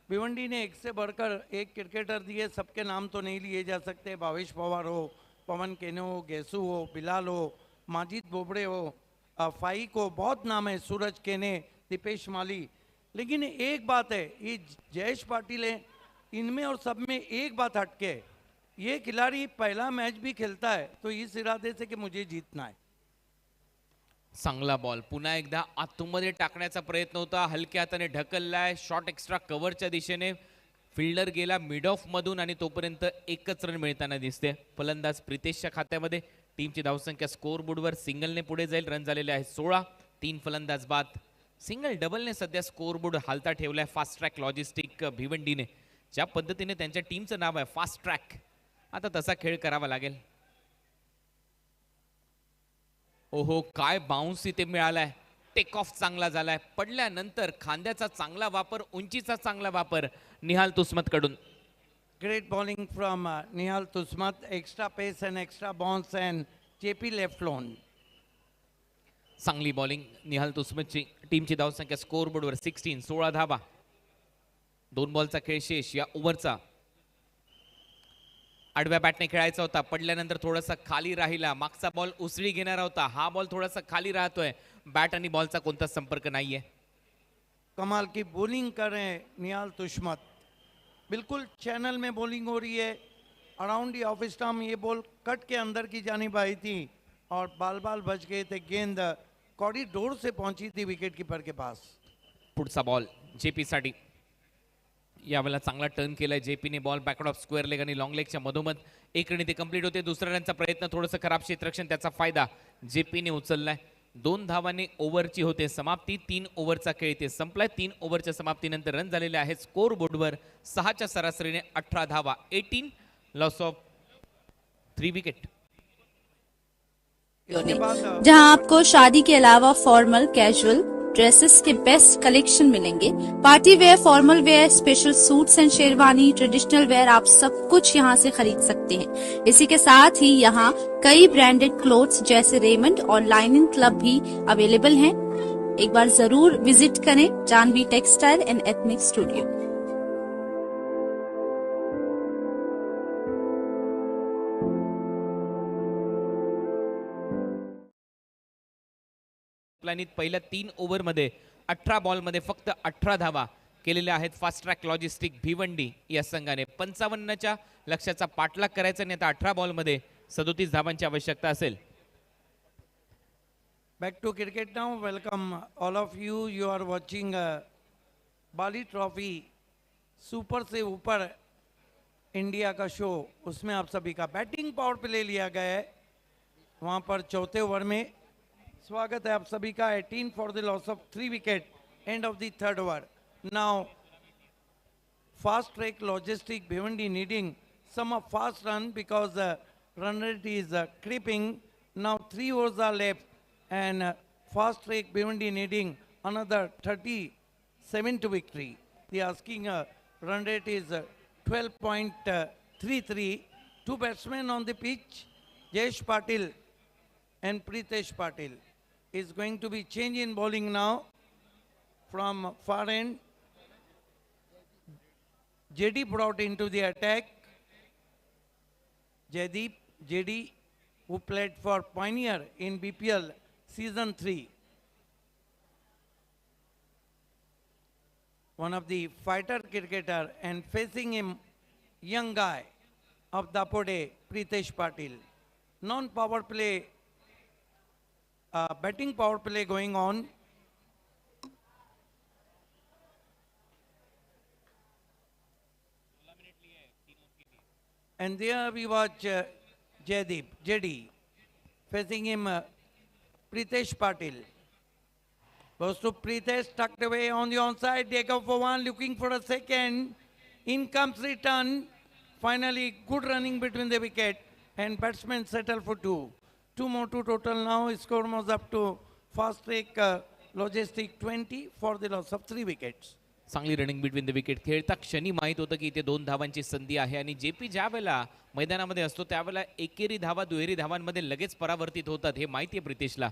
भिवंडी ने एक से बढ़कर एक क्रिकेटर दिए. सबके नाम तो नहीं लिए जा सकते. भावेश पवार हो, पवन केने हो, गेसू हो, बिलाल हो, माजिद बोबड़े हो, फाइक हो, बहुत नाम है, सूरज केने, दीपेश माली. लेकिन एक बात है, ये जयेश पाटिल है, इनमें और सब में एक बात हटके है. ये खिलाड़ी पहला मैच भी खेलता है तो इस इरादे से कि मुझे जीतना है. चांगला बॉल पुन्हा एकदा आतमध्ये टाकण्याचा प्रयत्न होता, हलक्या हाताने ढकललाय, शॉट एक्स्ट्रा कव्हरच्या दिशेने, फिल्डर गेला मिड ऑफ मधून आणि तोपर्यंत एकच रन मिळताना दिसते. फलंदाज प्रितेशच्या खात्यामध्ये. टीमची धावसंख्या स्कोअर बोर्डवर सिंगलने पुढे जाईल. रन झालेले आहेत 16. 3 फलंदाज बाद. सिंगल डबलने सध्या स्कोअर बोर्ड हालता ठेवलाय फास्ट ट्रॅक लॉजिस्टिक भिवंडीने. ज्या पद्धतीने त्यांच्या टीमचं नाव आहे फास्ट ट्रॅक, आता तसा खेळ करावा लागेल. ओहो, काय बाउन्स इथे मिळालाय. टेक ऑफ चांगला झालाय, पडल्यानंतर खांद्याचा चांगला वापर, उंचीचा चांगला वापर निहाल तुस्मत कडून. Great bowling from Nihal Tusmat. Extra pace and extra bounce and JP left lone. चांगली बॉलिंग निहाल तुस्मतची. टीमची धावसंख्या स्कोअर बोर्डवर 16. 16 धावा. 2 बॉलचा खेळ शेष या ओव्हरचा. आडव्या बॅटने खेळायचा होता, पडल्यानंतर थोडासा खाली राहिला. मागचा बॉल उसळी घेणारा होता, हा बॉल थोडासा खाली राहतोय. बॅट आणि बॉलचा कोणताच संपर्क नाहीये. कमाल की बॉलिंग कर रहे हैं निहाल तुस्मत. बिल्कुल चैनल में बॉलिंग हो रही है. अराउंड दी ऑफ स्टंप ये बॉल कट के अंदर की जानिब आई थी और बाल बाल बच गए थे. गेंद कॉरिडोर से पहुंची थी विकेट कीपर के पास. पुढचा बॉल जेपी साठी. यावेळेला चांगला टर्न केलाय जेपीने. Ball backward of square leg आणि लॉंग लेगच्या मधोमध. एक रन इथे कंप्लीट होते. दुसऱ्या रनचा प्रयत्न, थोडंसं खराब क्षेत्ररक्षण, त्याचा फायदा जेपीने उचललाय. 2 धावांनी ओव्हरची होते समाप्ती. 3 ओव्हरचा खेळ इथे संपलाय. 3 ओव्हरच्या समाप्तीनंतर रन झालेले आहेत स्कोअर बोर्डवर 6च्या सरासरीने 18 धावा. 18 लॉस ऑफ 3 विकेट. जहां आपको शादी के अलावा फॉर्मल कैजुअल ड्रेसेस के बेस्ट कलेक्शन मिलेंगे. Party wear, formal wear, special suits and sherwani, traditional wear, आप सब कुछ यहां से खरीद सकते हैं. इसी के साथ ही यहां कई ब्रांडेड क्लोथ्स जैसे रेमंड और लाइनिंग क्लब भी अवेलेबल हैं. एक बार जरूर विजिट करें Janvi textile and ethnic studio. पहिल्या 3 ओव्हरमध्ये 18 बॉलमध्ये फक्त 18 धावा केलेल्या आहेत फास्ट ट्रॅक लॉजिस्टिक भिवंडी या संघाने. 55च्या लक्ष्याचा पाठलाग करायचा आणि आता 18 बॉलमध्ये 37 धावांची आवश्यकता असेल. Back to cricket now. Welcome all of you. You are watching Bali trophy super से ऊपर इंडिया का शो. उसमें आप सभी का बैटिंग पावर प्ले लिया गया है. वहाँ पर चौथे ओवर में स्वागत है आप सभी का. 18 for the loss of 3 wicket. End of the third over. Now fast track logistic Bhiwandi needing some fast run because run rate is creeping. Now 3 overs are left and fast track Bhiwandi needing another 37 to victory. The asking run rate is 12.33. 2 batsmen on the pitch, Jayesh Patil and Pritesh Patil. Is going to be change in bowling now from far end. JD brought into the attack. JD who played for Pioneer in BPL season 3. One of the fighter cricketer and facing him young guy of Dapode, Pritesh Patil. Non-power play, batting power play going on. And there we watch JD, facing him Pritesh Patil. Goes to Pritesh, tucked away on the onside, take off for 1, looking for a second. In comes return. Finally, good running between the wicket and batsmen settle for 2. 2 more to total now. Score moves up to fast track logistic 20 for the loss of 3 wickets. चांगली running between the wicket. खेळता क्षणी माहित होतं की इथे 2 धावांची संधी आहे आणि जेपी ज्या वेळेला मैदानामध्ये असतो त्यावेळेला एकेरी धावा दुहेरी धावांमध्ये लगेच परावर्तित होतात हे माहिती आहे प्रितेशला.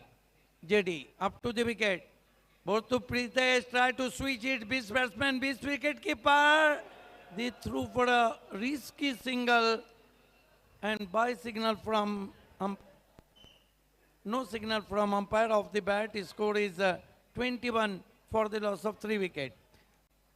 JD up to the wicket. Both to Pritesh, try to switch it. Beast batsman, beast wicket keeper. They threw for a risky single and by signal from no signal from umpire of the bat. His score is 21 for the loss of 3 wickets.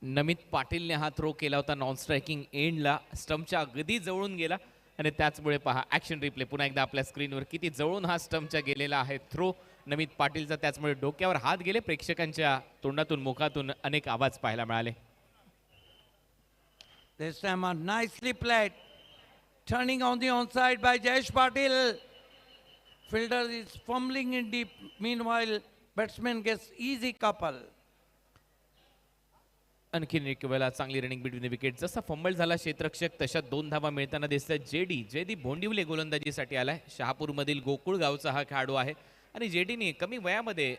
Namit पाटीलने हा throw केला होता non striking एंडला. स्टंपच्या अगदी जवळून गेला आणि त्याचमुळे पहा ॲक्शन रिप्ले पुन्हा एकदा आपल्या स्क्रीनवर किती जवळून हा स्टंपच्या गेलेला आहे थ्रो. नमित पाटीलचा त्याचमुळे डोक्यावर हात गेले. प्रेक्षकांच्या तोंडातून मुखातून अनेक आवाज पाहायला मिळाले. This time nicely played. Turning on the onside by Jayesh Patil. Fielder is fumbling in deep. Meanwhile, batsman gets easy couple. आणखीन एक वेळा चांगली रनिंग बिटवीन द विकेट. जसा फंबल झाला क्षेत्ररक्षक तशा 2 धावा मिळताना दिसतात. जयदीप भोंडिवले गोलंदाजीसाठी आलाय. शहापूरमधील गोकुळ गावचा हा खेळाडू आहे आणि जेडीने कमी वयामध्ये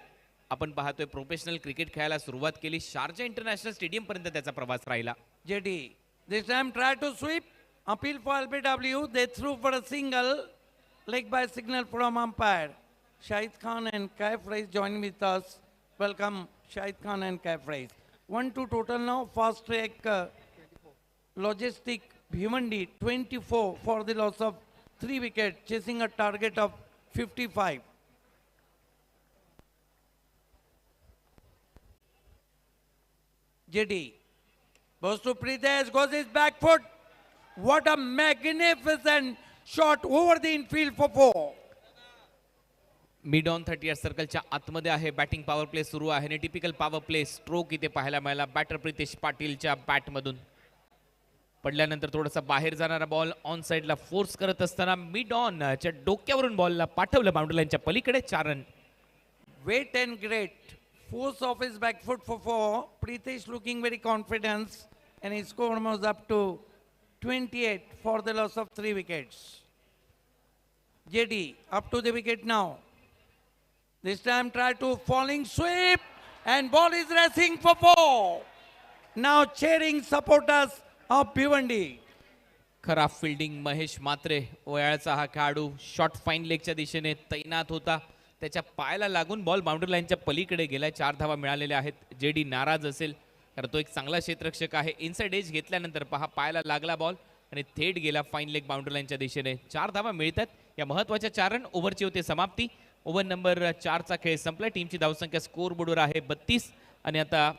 आपण पाहतोय प्रोफेशनल क्रिकेट खेळायला सुरुवात केली. शारजा इंटरनॅशनल स्टेडियम पर्यंत त्याचा प्रवास राहिला. JD. This time try to sweep. Appeal for LBW. They threw for a single. Leg by signal from umpire. Shahid Khan and Kaif Reis join with us. Welcome Shahid Khan and Kaif Reis. 1-2 total now. Fast track logistic Bhiwandi 24 for the loss of 3 wickets, chasing a target of 55. JD goes to Pritesh, goes his back foot. What a magnificent shot over the infield for 4. Mid on 38 सर्कलच्या आतमध्ये आहे. Batting power play सुरू आहे आणि typical power play stroke इथे पाहायला मिळाला. Batter Pritesh पाटीलच्या बॅटमधून पडल्यानंतर थोडासा बाहेर जाणारा बॉल ऑन साइडला फोर्स करत असताना मिड ऑन च्या डोक्यावरून बॉलला पाठवलं बाउंड्री लाईनच्या पलीकडे. 4 run. Wait and great. Force off his back foot for 4. Pritesh looking very confident and his score was up to 28 for the loss of 3 wickets. JD up to the wicket now. This time try to falling sweep and ball is racing for 4. Now cheering supporters of Bhiwandi. खराब fielding Mahesh मात्रे वयाचा हा खेळाडू short fine लेगच्या दिशेने तैनात होता. त्याच्या पायाला लागून बॉल बाउंड्री लाईनच्या पलीकडे गेलाय. 4 धावा मिळालेल्या आहेत. जेडी नाराज असेल कारण तो एक चांगला क्षेत्ररक्षक आहे. इनसाइड एज घेतल्यानंतर पहा पायाला लागला बॉल आणि थेट गेला फाईन लेग बाउंड्री लाईनच्या दिशेने. 4 धावा मिळतात. या महत्वाच्या 4 रन. ओव्हरची होते समाप्ती. ओव्हर नंबर 4 चा खेळ संपला. टीमची धावसंख्या स्कोर बोर्डवर आहे 32 आणि आता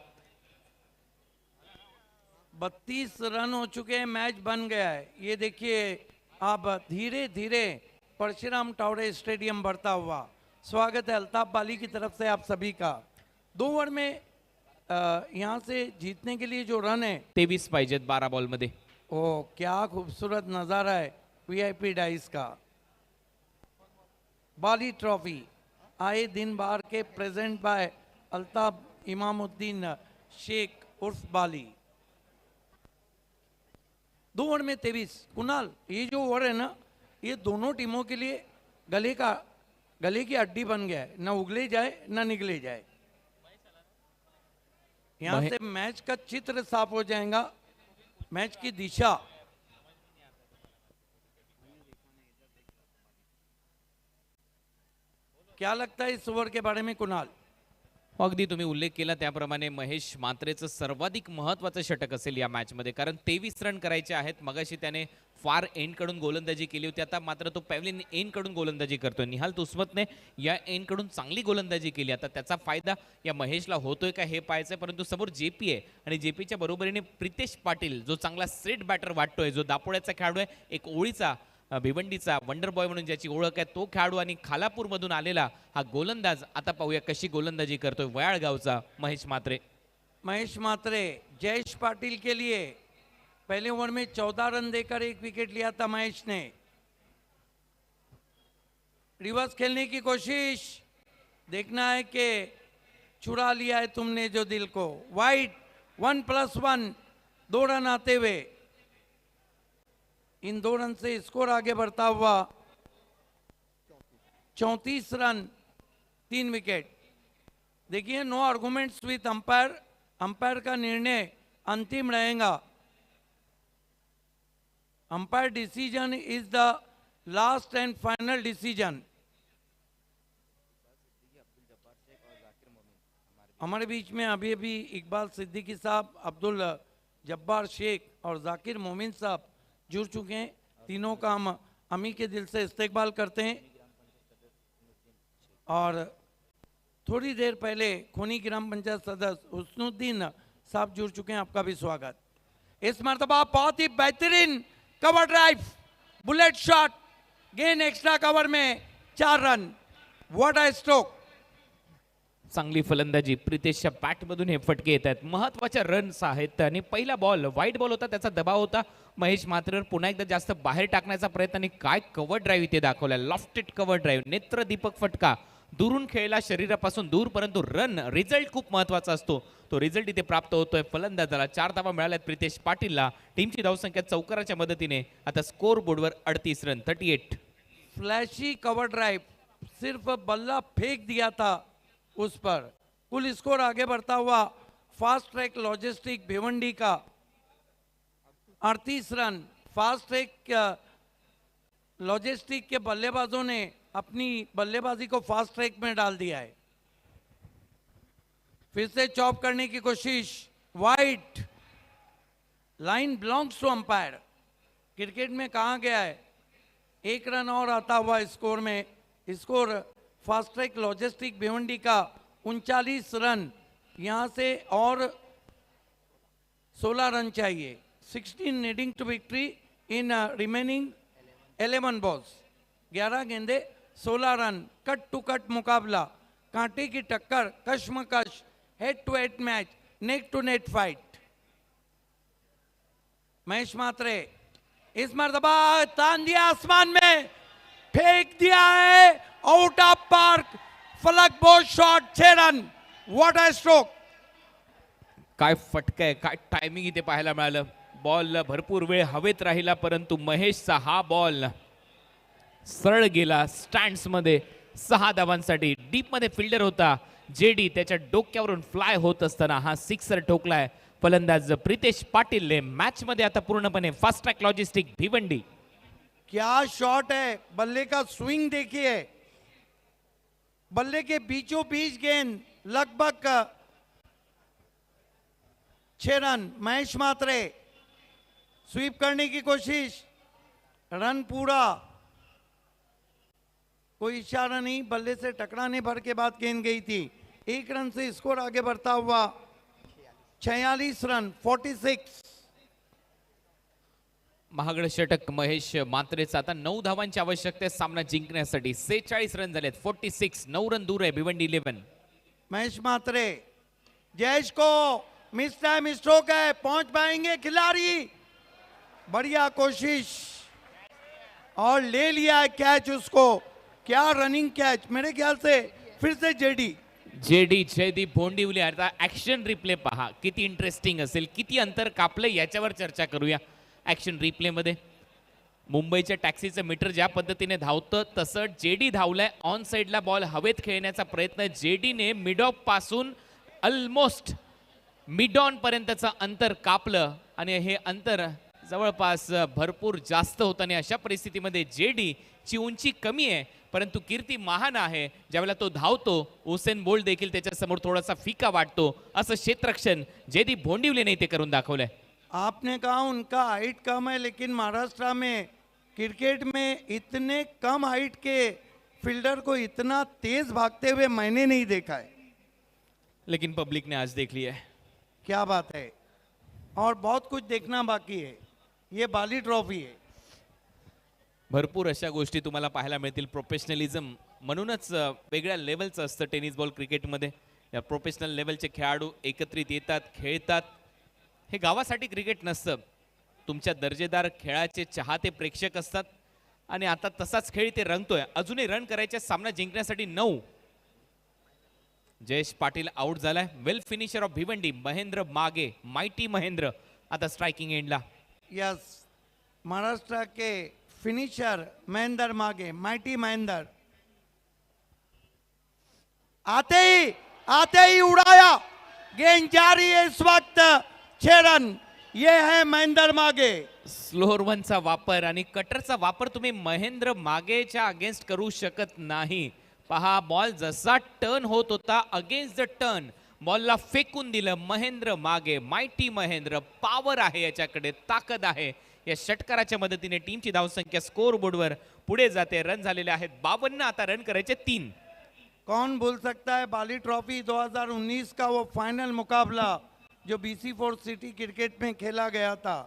32 रन हो चुके हैं. मैच बन गया है. ये देखिए अब धीरे धीरे परशुराम टावरे स्टेडियम बढ़ता हुआ. स्वागत है अल्ताफ बाली की तरफ से आप सभी का. 2 ओवर में यहाँ से जीतने के लिए जो रन है 23 पाहिजेत 12 बॉल मध्ये. ओ क्या खूबसूरत नज़ारा है VIP डाइस का. बाली ट्रॉफी आए दिन बार के प्रेजेंट बाय अल्ताफ इमामुद्दीन शेख उर्फ बाली. 2 ओवर में 23. कुणाल, ये जो ओवर है ना, ये दोनों टीमों के लिए गले की हड्डी बन गया है. ना उगले जाए ना निकले जाए. यहाँ से मैच का चित्र साफ हो जाएगा. मैच की दिशा. क्या लगता है इस ओवर के बारे में कुणाल? अगदी तुम्ही उल्लेख केला त्याप्रमाणे महेश मात्रेचं सर्वाधिक महत्त्वाचं षटक असेल या मॅचमध्ये कारण 23 रन करायचे आहेत. मगाशी त्याने फार एंड कडून गोलंदाजी केली होती. आता मात्र तो पॅव्हलिन एंड कडून गोलंदाजी करतोय. निहाल तुस्मतने या एंड कडून चांगली गोलंदाजी केली. आता त्याचा फायदा या महेशला होतोय का हे पाहायचंय. परंतु समोर जेपी आहे आणि जेपीच्या बरोबरीने प्रितेश पाटील जो चांगला स्ट्रेट बॅटर वाटतोय, जो दापोड्याचा खेळाडू आहे, एक ओळीचा भिवंडीचा वंडर बॉय म्हणून ज्याची ओळख आहे तो खेळाडू आणि खालापूर मधून आलेला हा गोलंदाज. आता पाहूया कशी गोलंदाजी करतोय वयाळगावचा महेश मात्रे. महेश मात्रे जयेश पाटिल के लिए पहले ओवर में 14 रन देकर 1 विकेट लिया था महेश ने. रिवर्स खेलने की कोशिश. देखना है कि चुरा लिया है तुमने जो दिल को. वाइड 1+1 2 रन आते हुए. इन 2 रन से स्कोर आगे बढ़ता हुआ 34 रन 3 विकेट. देखिए no arguments with umpire. Umpire का निर्णय अंतिम रहेगा. Umpire decision is the last and final decision. हमारे बीच में अभी अभी इकबाल सिद्दीकी साहब, अब्दुल जब्बार शेख और जाकिर मोमिन साहब जुड़ चुके हैं. तीनों का हम अमी के दिल से इस्तेकबाल करते हैं. और थोड़ी देर पहले खोनी ग्राम पंचायत सदस्य हुस्नुद्दीन साहब जुड़ चुके हैं. आपका भी स्वागत. इस मरतबा बहुत ही बेहतरीन cover drive, bullet shot, gain extra cover में 4 रन. What a stroke. चांगली फलंदाजी, प्रितेशच्या बॅटमधून हे फटके येत आहेत, महत्वाच्या रन्स आहेत आणि पहिला बॉल वाईट बॉल होता, त्याचा दबाव होता महेश मात्रेवर, पुन्हा एकदा जास्त बाहेर टाकण्याचा प्रयत्न आणि काय कव्हर ड्राईव्ह इथे दाखवलाय, लॉफ्टेड कव्हर ड्राईव्ह, नेत्रदीपक फटका, दुरून खेळला शरीरापासून दूर, परंतु रन रिझल्ट खूप महत्वाचा असतो, तो रिझल्ट इथे प्राप्त होतोय फलंदाजाला. 4 धावा मिळाल्यात प्रितेश पाटीलला. टीमची धावसंख्या चौकाराच्या मदतीने आता स्कोर बोर्डवर 38 रन, 38. फ्लैशी कवर ड्राइव, सिर्फ बल्ला फेंक दिया था उस पर, कुल स्कोर आगे बढ़ता हुआ फास्ट ट्रैक लॉजिस्टिक भिवंडी का 38 रन. फास्ट ट्रैक लॉजिस्टिक के बल्लेबाजों ने अपनी बल्लेबाजी को फास्ट ट्रैक में डाल दिया है. फिर से चॉप करने की कोशिश, wide, line belongs to umpire. Cricket में कहा गया है 1 रन और आता हुआ स्कोर में, score fast track logistic Bhiwandi का 39 रन, यहां से और 16 रन चाहिए. 16 needing to victory in remaining 11 balls. 11 गेंदे 16 रन. कट टू कट मुकाबला, कांटे की टक्कर, कश्मकश, head to head match, neck to neck fight. Mahesh Mhatre इस मर्तबा तान दिया आसमान में, फेंक दिया है आउट ऑफ पार्क, फलक Bose shot, 6 run. What a stroke. काय फटका आहे, काय टायमिंग इथे पाहायला मिळालं. बॉल भरपूर वेळ हवेत राहिला, परंतु महेशचा हा बॉल सरळ गेला स्टँड्स मध्ये. 6 धावांसाठी. डीप मध्ये फिल्डर होता जेडी, त्याच्या डोक्यावरून फ्लाय होत असताना हा सिक्सर ठोकलाय फलंदाज प्रितेश पाटीलने. मॅच मध्ये आता पूर्णपणे फास्ट ट्रॅक लॉजिस्टिक भिवंडी. क्या शॉट है, बल्ले का स्विंग देखिए, बल्ले के बीचों बीच गेंद, लगभग 6 रन. महेश मात्रे स्वीप करने की कोशिश, रन पूरा, कोई इशारा नहीं, बल्ले से टकराने भर के बाद गेंद गई थी. 1 रन से स्कोर आगे बढ़ता हुआ 46 रन, 46. महागड षटक महेश मात्रेचा. आता 9 धावांची आवश्यकता आहे सामना जिंकण्यासाठी. 46 रन झालेत, 46. 9 रन दूर आहे भिवंडी 11. महेश मात्रे, जयेश को मिस टाइम स्ट्रोक है, पहुंच पाएंगे खिलाड़ी. बढ़िया कोशिश और ले लिया है कैच उसको. क्या रनिंग कैच, मेरे ख्याल से फिर से जेडी जयदीप भोंडिवली. आता ऍक्शन रिप्ले पहा, किती इंटरेस्टिंग असेल, किती अंतर कापलं याच्यावर चर्चा करूया. ऍक्शन रिप्ले मध्ये मुंबईच्या टॅक्सीचं मीटर ज्या पद्धतीने धावतं तसं जेडी धावलाय. ऑन साइडला बॉल हवेत खेळण्याचा प्रयत्न जेडीने मिड ऑफ पासून ऑलमोस्ट मिड ऑन पर्यंतचं अंतर कापलं आणि हे अंतर जवळपास भरपूर जास्त होतं आणि अशा परिस्थितीमध्ये जेडी ची उंची कमी आहे, परंतु कीर्ती महान आहे. ज्यावेळेला तो धावतो उसेन बोल्ट देखील त्याच्या समोर थोडासा फिका वाटतो. असं क्षेत्ररक्षण जयदीप भोंडिवलीने इथे करून दाखवलंय. आपने कहा उनका हाइट कम है, लेकिन महाराष्ट्र में क्रिकेट में इतने कम हाइट के फील्डर को इतना तेज भागते हुए मैंने नहीं देखा है. लेकिन पब्लिक ने आज देख लिया है. क्या बात है, और बहुत कुछ देखना बाकी है. ये बाली ट्रॉफी है. भरपूर अशा गोष्टी तुम्हाला पाहायला मिळतील. प्रोफेशनलिझम म्हणूनच वेगळ्या लेवलचं असतं टेनिस बॉल क्रिकेटमध्ये. या प्रोफेशनल लेवलचे खेळाडू एकत्रित येतात, खेळतात. हे गावासाठी क्रिकेट नसतं, तुमच्या दर्जेदार खेळाचे चाहते प्रेक्षक असतात आणि आता तसाच खेळ ते रंगतोय. अजूनही रन करायचे सामना जिंकण्यासाठी 9. जयेश पाटील आउट झालाय. Well finisher of Bhiwandi Mahendra मागे, माइटी महेंद्र आता स्ट्राइकिंग एंडला. यस, महाराष्ट्र के फिनिशर महेंद्र मागे, माइटी महेंद्र आते ही उड़ाया. गेंद जारी है इस वक्त. 6 रन. ये है महेंद्र मागे. स्लोअर वनचा वापर आणि कटरचा वापर तुम्ही महेंद्र मागेच्या अगेन्स्ट करू शकत नाही. पहा बॉल जसा टर्न होत होता, अगेन्स्ट द टर्न बॉलला फेकून दिलं महेंद्र मागे. माइटी महेंद्र, पॉवर आहे याच्याकडे, ताकद आहे. या षटकाराच्या मदतीने टीमची धावसंख्या स्कोर बोर्डवर पुढे जाते. रन झालेले आहेत 52. आता रन करायचे 3. कौन भूल सकता है बाली ट्रॉफी 2019 का वो फाइनल मुकाबला जो BC4 सिटी क्रिकेट में खेला गया था.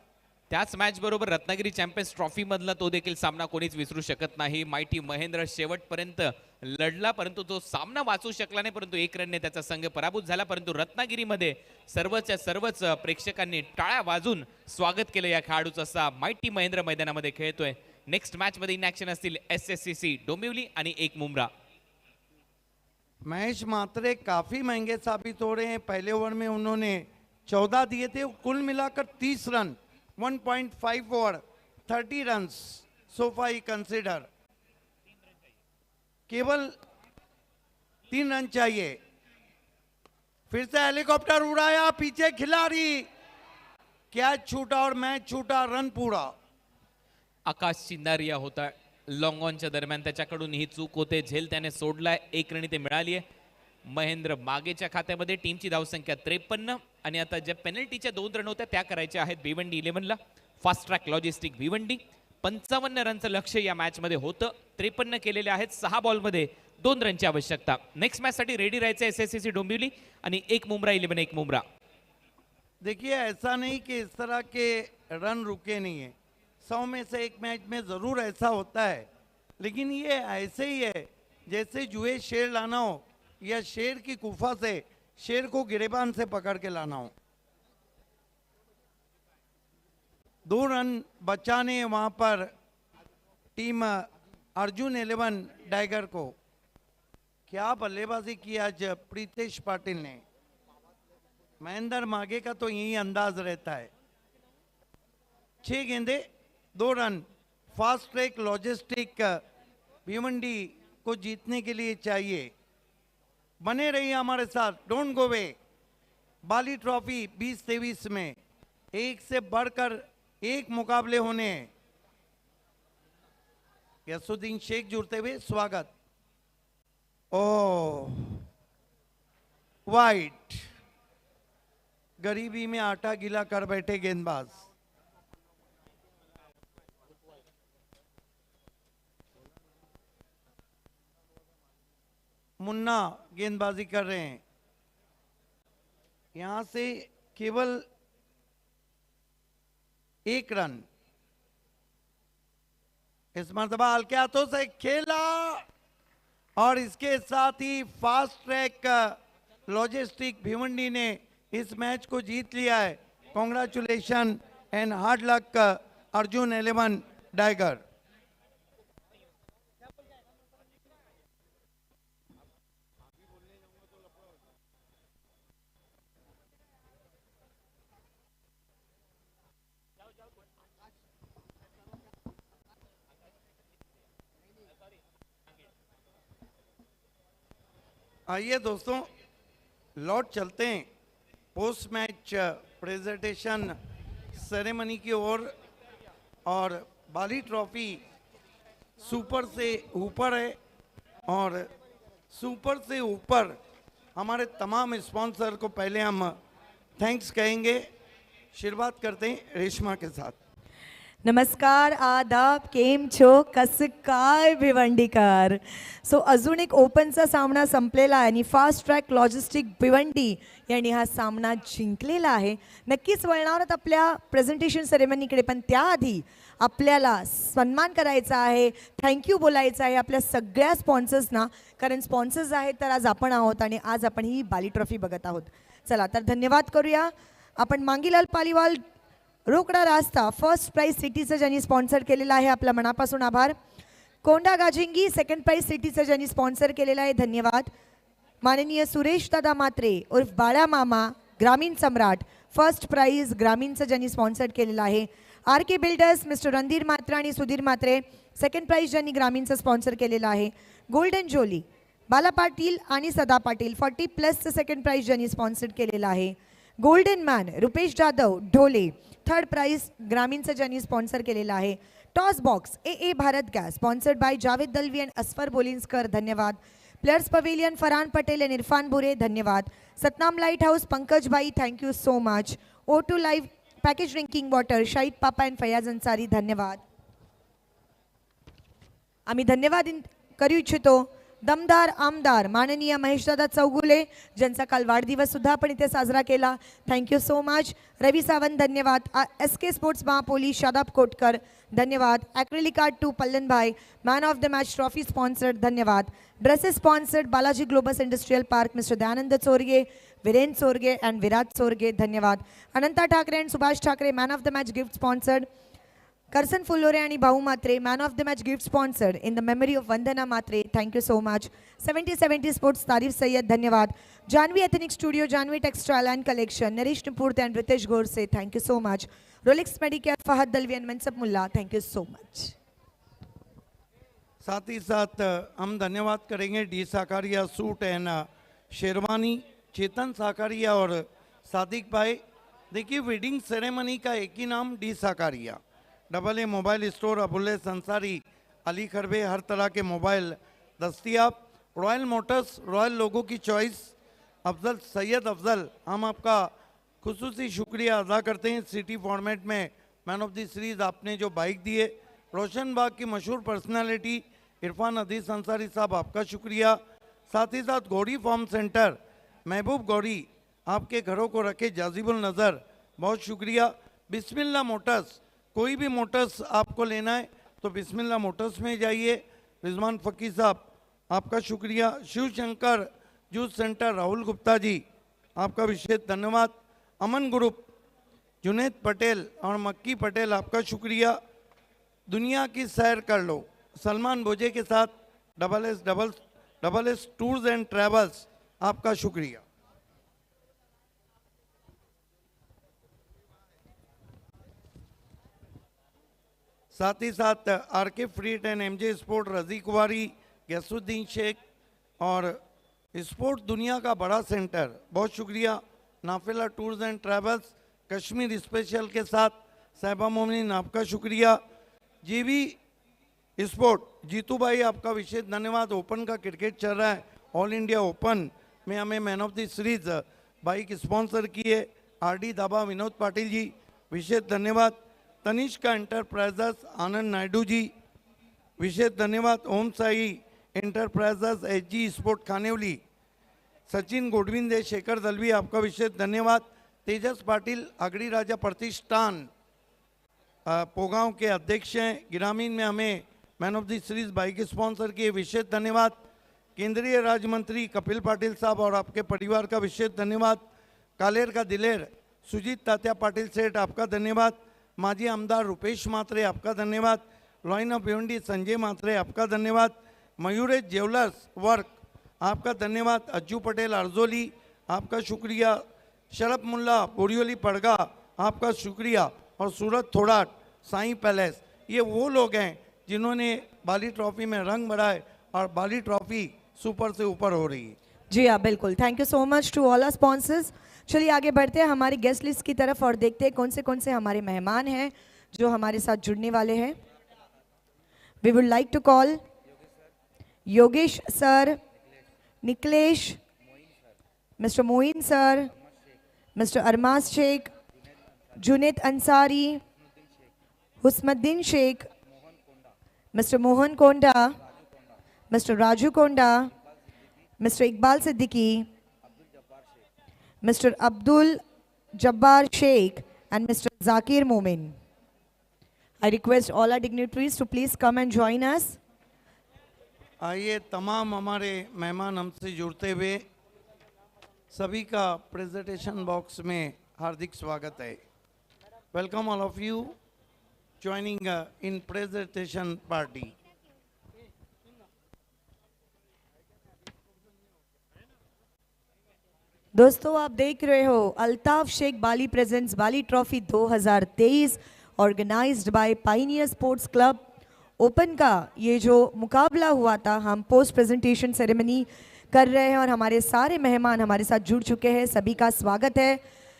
त्याच मॅच बरोबर रत्नागिरी चॅम्पियन्स ट्रॉफी मधला तो देखील सामना कोणीच विसरू शकत नाही. माइटी महेंद्र शेवटपर्यंत लढला, परंतु तो सामना वाचू शकला नाही, परंतु 1 रनने त्याचा संघ पराभूत झाला. परंतु रत्नागिरीमध्ये सर्वच प्रेक्षकांनी टाळ्या वाजून स्वागत केलं या खेळाडूचं. असा माइटी महेंद्र मैदानामध्ये खेळतोय. नेक्स्ट मॅच मध्ये इन ऍक्शन असतील SSCC डोंबिवली आणि 1 मुंब्रा. महेश मात्रे काफ़ी महंगे साबित हो रहे हैं. पहले ओवर में उन्होंने 14 दिए थे, कुल मिलाकर 30 रन, 1.5 ओवर 30 रन्स सोफा ही कंसिडर. केवल 3 रन चाहिए. फिर से हेलीकॉप्टर उड़ाया, पीछे खिलाड़ी, कैच छूटा और मैच छूटा, रन पूरा. आकाश चिंदारिया होता लॉंग ऑनच्या दरम्यान, त्याच्याकडून ही चूक होते. झेल त्याने सोडलाय, 1 रन ते मिळाली आहे. महेंद्र मागेच्या खात्यामध्ये. टीमची धावसंख्या 53 आणि आता ज्या पेनल्टीच्या 2 रन होत्या त्या करायच्या आहेत भिवंडी 11ला. Fast track logistic Bhiwandi. 55 रनचं लक्ष या मॅच मध्ये होतं. 53 केलेले आहेत. 6 बॉलमध्ये 2 रनची आवश्यकता. नेक्स्ट मॅच साठी रेडी राहायचं SSCC डोंबिवली आणि 1 मुंब्रा 11 1 मुंब्रा. देखिए ऐसा नहीं कि इस तरह के रन रुके नहीं है. 100 में से 1 मैच में ज़रूर ऐसा होता है, लेकिन ये ऐसे ही है जैसे जुए शेर लाना हो या शेर की गुफा से शेर को गिरेबान से पकड़ के लाना हो. 2 रन बचाने वहाँ पर टीम अर्जुन 11 टाइगर को. क्या बल्लेबाजी की आज प्रीतेश पाटिल ने. महेंद्र मागे का तो यही अंदाज रहता है. 6 गेंदे 2 run. Fast track logistic Bhiwandi को जीतने के लिए चाहिए. बने रहिए हमारे साथ, don't go way. Bali trophy 2023 में 1 से बढ़कर 1 मुकाबले होने हैं. यसुद्दीन शेख जुड़ते हुए स्वागत. ओ वाइट. गरीबी में आटा गीला कर बैठे गेंदबाज. मुन्ना गेंदबाजी कर रहे हैं. यहां से केवल 1 रन. इस मर्तबा हल्के हाथों से खेला और इसके साथ ही फास्ट ट्रैक लॉजिस्टिक भिवंडी ने इस मैच को जीत लिया है. Congratulation and hard luck Arjun 11 tiger. आइए दोस्तों, लौट चलते हैं पोस्ट मैच प्रेजेंटेशन सेरेमनी की ओर. और बाली ट्रॉफी सुपर से ऊपर है और सुपर से ऊपर हमारे तमाम स्पॉन्सर को पहले हम थैंक्स कहेंगे. शुरुआत करते हैं रेशमा के साथ. नमस्कार, आदाब, केम छो, कसं काय भिवंडीकर. सो अजून एक ओपनचा सामना संपलेला आहे आणि फास्ट ट्रॅक लॉजिस्टिक भिवंडी यांनी हा सामना जिंकलेला आहे. नक्कीच वळणार आहोत आपल्या प्रेझेंटेशन सेरेमनीकडे, पण त्याआधी आपल्याला सन्मान करायचा आहे, थँक्यू बोलायचं आहे आपल्या सगळ्या स्पॉन्सर्सना, कारण स्पॉन्सर्स आहेत तर आज आपण आहोत आणि आज आपण ही बाली ट्रॉफी बघत आहोत. चला तर धन्यवाद करूया. आपण मांगीलाल पालीवाल रोकडा रास्ता फर्स्ट प्राइज सिटीचं ज्यांनी स्पॉन्सर केलेला आहे, आपला मनापासून आभार. कोंडा गाजिंगी सेकंड प्राइज सिटीचं ज्यांनी स्पॉन्सर केलेलं आहे, धन्यवाद. माननीय सुरेश दादा मात्रे उर्फ बाळा मामा ग्रामीण सम्राट फर्स्ट प्राइज ग्रामीणचं ज्यांनी स्पॉन्सर केलेलं आहे. RK बिल्डर्स मिस्टर रणधीर मात्रे आणि सुधीर मात्रे सेकंड प्राइज ज्यांनी ग्रामीणचं स्पॉन्सर केलेलं आहे. गोल्डन जोली बाला पाटील आणि सदा पाटील 40+ सेकंड प्राइज ज्यांनी स्पॉन्सर केलेलं आहे. Golden man Rupesh Jadhav Dhole third prize ग्रामीणचं ज्यांनी स्पॉन्सर केलेलं आहे. Toss box AA Bharat gas sponsored by Javed Dalvi and Asfar Bolinskar, धन्यवाद. Players pavilion Farhan Patel and Irfan Bure, धन्यवाद. Satnam lighthouse Pankaj bhai, thank you so much. O2 live package drinking water Shahid पापा अँड फयाज अन्सारी, धन्यवाद. आम्ही धन्यवाद करू इच्छितो दमदार आमदार माननीय महेशदादा चौगुले, ज्यांचा काल वाढदिवस सुद्धा आपण इथे साजरा केला. Thank you so much. Ravi Sawant धन्यवाद. SK स्पोर्ट्स महापोलीस शादाब कोटकर धन्यवाद. Acrylic art to Pallan bhai, man of the match trophy sponsored धन्यवाद. Dresses sponsored Balaji Globus industrial park mister Dayanand Chorge, Viren Chorge and Virat Chorge धन्यवाद. Ananta Thackeray and Subhash Thackeray man of the match gift sponsored. Karsan Phulore आणि Bhau Mhatre man of the match gift sponsored in the memory of Vandana Mhatre. Thank you so much. 70-70 sports Tarif Sayyed धन्यवाद. Janvi ethnic studio, Janvi textile and collection, Naresh Nipurte and Ritesh Gorse thank you so much. Rolex Medicare Fahad Dalvi and Mansab Mulla thank you so much. साथ ही साथ हम धन्यवाद करेंगे D Sakaria suit and sherwani, Chetan Sakaria और सादिक भाई. देखिए वेडिंग सेरेमनी का एक ही नाम D Sakariya. AA mobile store, अबुल्ले संसारी, अली खरबे, हर तरह के मोबाइल दस्तियाब. रॉयल मोटर्स, रॉयल लोगों की चॉइस, अफजल सैयद अफजल, हम आपका खुसूसी शुक्रिया अदा करते हैं. सिटी फॉर्मेट में मैन ऑफ द सीरीज आपने जो बाइक दिए. रोशन बाग की मशहूर पर्सनालिटी इरफान अदीस अंसारी साहब, आपका शुक्रिया. साथ ही साथ गौरी फार्म सेंटर, महबूब गौरी, आपके घरों को रखे जाजिबुल नज़र, बहुत शुक्रिया. बिस्मिल्लाह मोटर्स, कोई भी मोटर्स आपको लेना है तो बिस्मिल्लाह मोटर्स में जाइए. रिजवान फ़कीर साहब, आपका शुक्रिया. शिव शंकर जूस सेंटर, राहुल गुप्ता जी, आपका विशेष धन्यवाद. अमन ग्रुप, जुनेद पटेल और मक्की पटेल, आपका शुक्रिया. दुनिया की सैर कर लो, सलमान बोजे के साथ SS टूर्स एंड ट्रैवल्स, आपका शुक्रिया. साथ ही साथ RK फ्रीट एंड MJ स्पोर्ट, रजी कुवारी, गैसुद्दीन शेख और स्पोर्ट दुनिया का बड़ा सेंटर, बहुत शुक्रिया. Nafila tours and travels, Kashmir special के साथ साहिबा मोमिन, आपका शुक्रिया. जीवी स्पोर्ट, जीतू भाई, आपका विशेष धन्यवाद. ओपन का क्रिकेट चल रहा है, ऑल इंडिया ओपन में हमें man of the series bike sponsor किए. RD दाबा विनोद पाटिल जी, विशेष धन्यवाद. तनिष्का एंटरप्राइजेस, आनंद नायडू जी, विशेष धन्यवाद. Om Sai enterprises, SG sport Khanivali, Sachin Godvinde, Shekhar Dalvi, आपका विशेष धन्यवाद. तेजस पाटिल, अगड़ी राजा प्रतिष्ठान पोगांव के अध्यक्ष हैं. ग्रामीण में हमें man of the series bike sponsor किए, विशेष धन्यवाद. केंद्रीय राज्य मंत्री कपिल पाटिल साहब और आपके परिवार का विशेष धन्यवाद. कालेर का दिलेर सुजीत तात्या पाटिल सेठ, आपका धन्यवाद. माजी आमदार रुपेश मात्रे, आपका धन्यवाद. लॉइन ऑफ भिवंडी संजय मात्रे, आपका धन्यवाद. मयूरेश ज्वेलर्स वर्क, आपका धन्यवाद. अज्जू पटेल अर्जोली, आपका शुक्रिया. शरफ मुल्ला बोरियोली पड़गा, आपका शुक्रिया. और सूरत थोड़ाट, साईं पैलेस, ये वो लोग हैं जिन्होंने बाली ट्रॉफी में रंग भराए और बाली ट्रॉफी सुपर से ऊपर हो रही है. जी हाँ बिल्कुल. Thank you so much to all our sponsors. चलिए आगे बढ़ते हैं हमारी गेस्ट लिस्ट की तरफ और देखते हैं कौन से हमारे मेहमान हैं जो हमारे साथ जुड़ने वाले हैं. We would like to call Yogesh sir, Niklesh, mister Moin sir, mister Armaaz Shaikh, Junaid Ansari, Husamuddin Shaikh, mister Mohan Konda, mister Raju Konda, mister Iqbal Siddiqui, Mr. Abdul Jabbar Sheikh and Mr. Zakir Momin. I request all our dignitaries to please come and join us. आइए तमाम हमारे मेहमान हमसे जुड़ते हुए सभी का presentation box में हार्दिक स्वागत है. Welcome all of you joining in presentation party. दोस्तों आप देख रहे हो Altaf Shaikh Bali presents Bali trophy 2023 organised by pioneer sports club. Open का ये जो मुकाबला हुआ था हम पोस्ट प्रेजेंटेशन सेरेमनी कर रहे हैं और हमारे सारे मेहमान हमारे साथ जुड़ चुके हैं. सभी का स्वागत है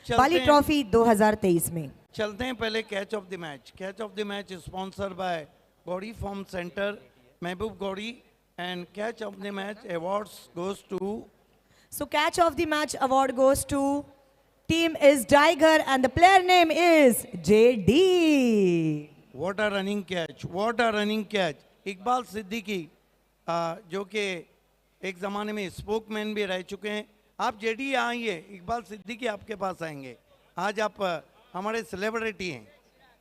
बाली ट्रॉफी 2023 में. चलते हैं पहले catch of the match. Catch of the match sponsor by Gauri farm centre, Mehboob Gauri, and catch of the match awards goes to. So catch of the match award goes to team is Tiger and the player name is JD. What a running catch! What a running catch! Iqbal Siddiqui जो कि एक ज़माने में spokesman भी रह चुके हैं। आप जेडी आइए, इकबाल सिद्दीकी आपके पास आएंगे। आज आप हमारे सेलिब्रिटी हैं।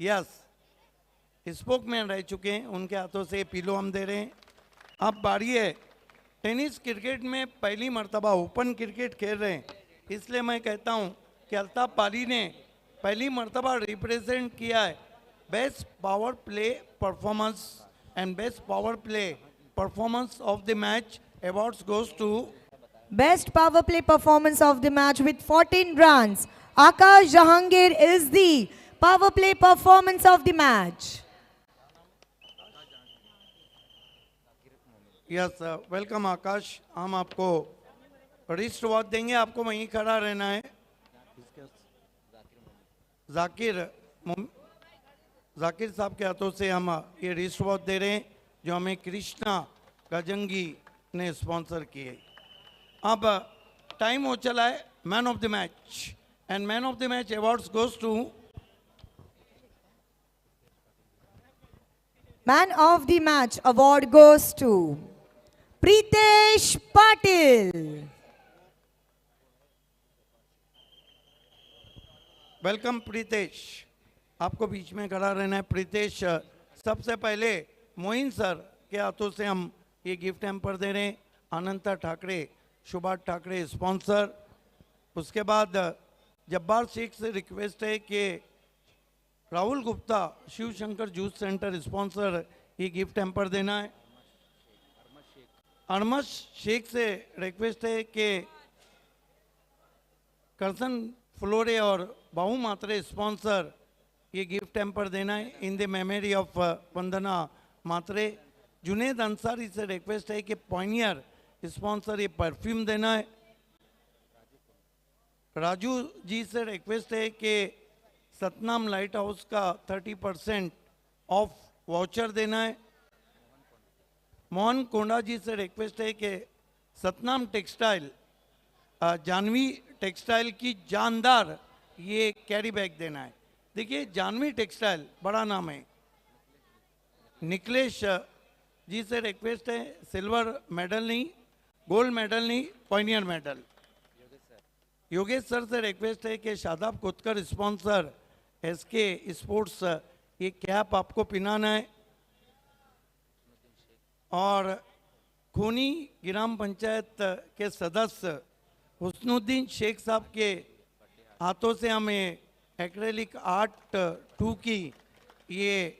यस, स्पोकमैन रह चुके हैं, उनके हाथों से पिलो हम दे रहे हैं। अब बारी है, टेनिस क्रिकेट में पहली मर्तबा ओपन क्रिकेट खेल रहे हैं, इसलिए मैं कहता हूं कि अल्ताफ पाली ने पहली मर्तबा रिप्रेजेंट किया है। Best power play performance and best power play performance of the match awards goes to Best power play performance of the match with 14 runs. Akash Jahangir is the power play performance of the match. Yes, welcome Akash. हम आपको wrist watch देंगे, आपको वहीं खड़ा रहना है। जाकिर साहब के हाथों से हम ये रिस्ट वॉच दे रहे हैं जो हमें कृष्णा गजंगी ने स्पॉन्सर किए। अब टाइम हो चला है man of the match, and man of the match awards goes to Man of the match award goes to Pritesh Patil. Welcome Pritesh, आपको बीच में खड़ा रहना है। प्रीतेश, सबसे पहले मोइन सर के हाथों से हम ये गिफ्ट हैम्पर दे रहे हैं। अनंता ठाकरे, सुभाष ठाकरे स्पॉन्सर। उसके बाद जब्बार शेख से रिक्वेस्ट है कि Rahul Gupta Shiv Shankar juice centre sponsor ये गिफ्ट हैम्पर देना है। अरमश शेख से रिक्वेस्ट है कि करसन फ्लोरे और बाहू मात्रे स्पॉन्सर ये गिफ्ट हैम्पर देना है इन द मेमोरी ऑफ वंदना मात्रे। जुनेद अंसारी से रिक्वेस्ट है कि पॉइनियर स्पॉन्सर ये परफ्यूम देना है। राजू जी से रिक्वेस्ट है कि सतनाम लाइट हाउस का 30% ऑफ वाउचर देना है। मोहन कोंडा जी से रिक्वेस्ट है कि सतनाम टेक्सटाइल, जानवी टेक्सटाइल की जानदार ये कैरी बैग देना है। देखिए, जानवी टेक्सटाइल बड़ा नाम है। निकलेश जी से रिक्वेस्ट है सिल्वर मेडल नहीं, गोल्ड मेडल नहीं, पॉइनियर मेडल। योगेश सर से रिक्वेस्ट है कि Shadab Kotkar sponsor SK sports ये कैप आपको पिनाना है। और खूनी ग्राम पंचायत के सदस्य हुस्नुद्दीन शेख साहब के हाथों से हमें एक्रेलिक आर्ट 2 की ये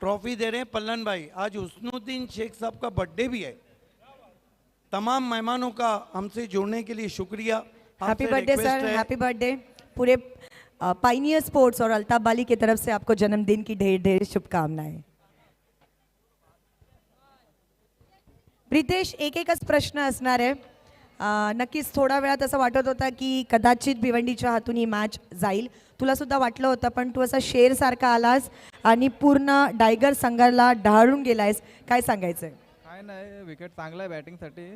ट्रॉफी दे रहे हैं। पल्लन भाई, आज हुस्नुद्दीन शेख साहब का बर्थडे भी है। तमाम मेहमानों का हमसे जुड़ने के लिए शुक्रिया। Happy birthday sir, happy birthday. पूरे पायनियर स्पोर्ट्स और अल्ताफ बाली की तरफ से आपको जन्मदिन की ढेर ढेर शुभकामनाएं। प्रितेश, एकच प्रश्न असणार आहे। नक्कीच थोडा वेळात असं वाटत होता की कदाचित भिवंडीच्या हातून ही मॅच जाईल, तुला सुद्धा वाटलं होतं, पण तू असा शेर सारखा आलास आणि पूर्ण डायगर संघाला ढाळून गेलायस, काय सांगायचंय? काय नाही, विकेट चांगला आहे बॅटिंगसाठी,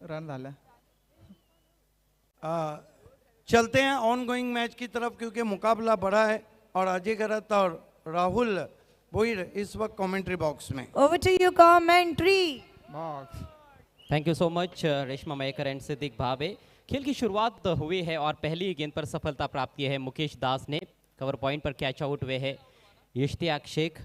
रन झाल्या। चलते हैं ऑन गोइंग मैच की तरफ, क्योंकि मुकाबला बड़ा है और अजय गरत और राहुल बोईर इस वक्त कमेंट्री बॉक्स में। Over to you commentary box. Thank you so much Reshma Mayekar and Siddique Bhave. खेल की शुरुआत हुई है और पहली गेंद पर सफलता प्राप्त की है मुकेश दास ने। कवर पॉइंट पर कैच आउट हुए है इश्तियाक शेख।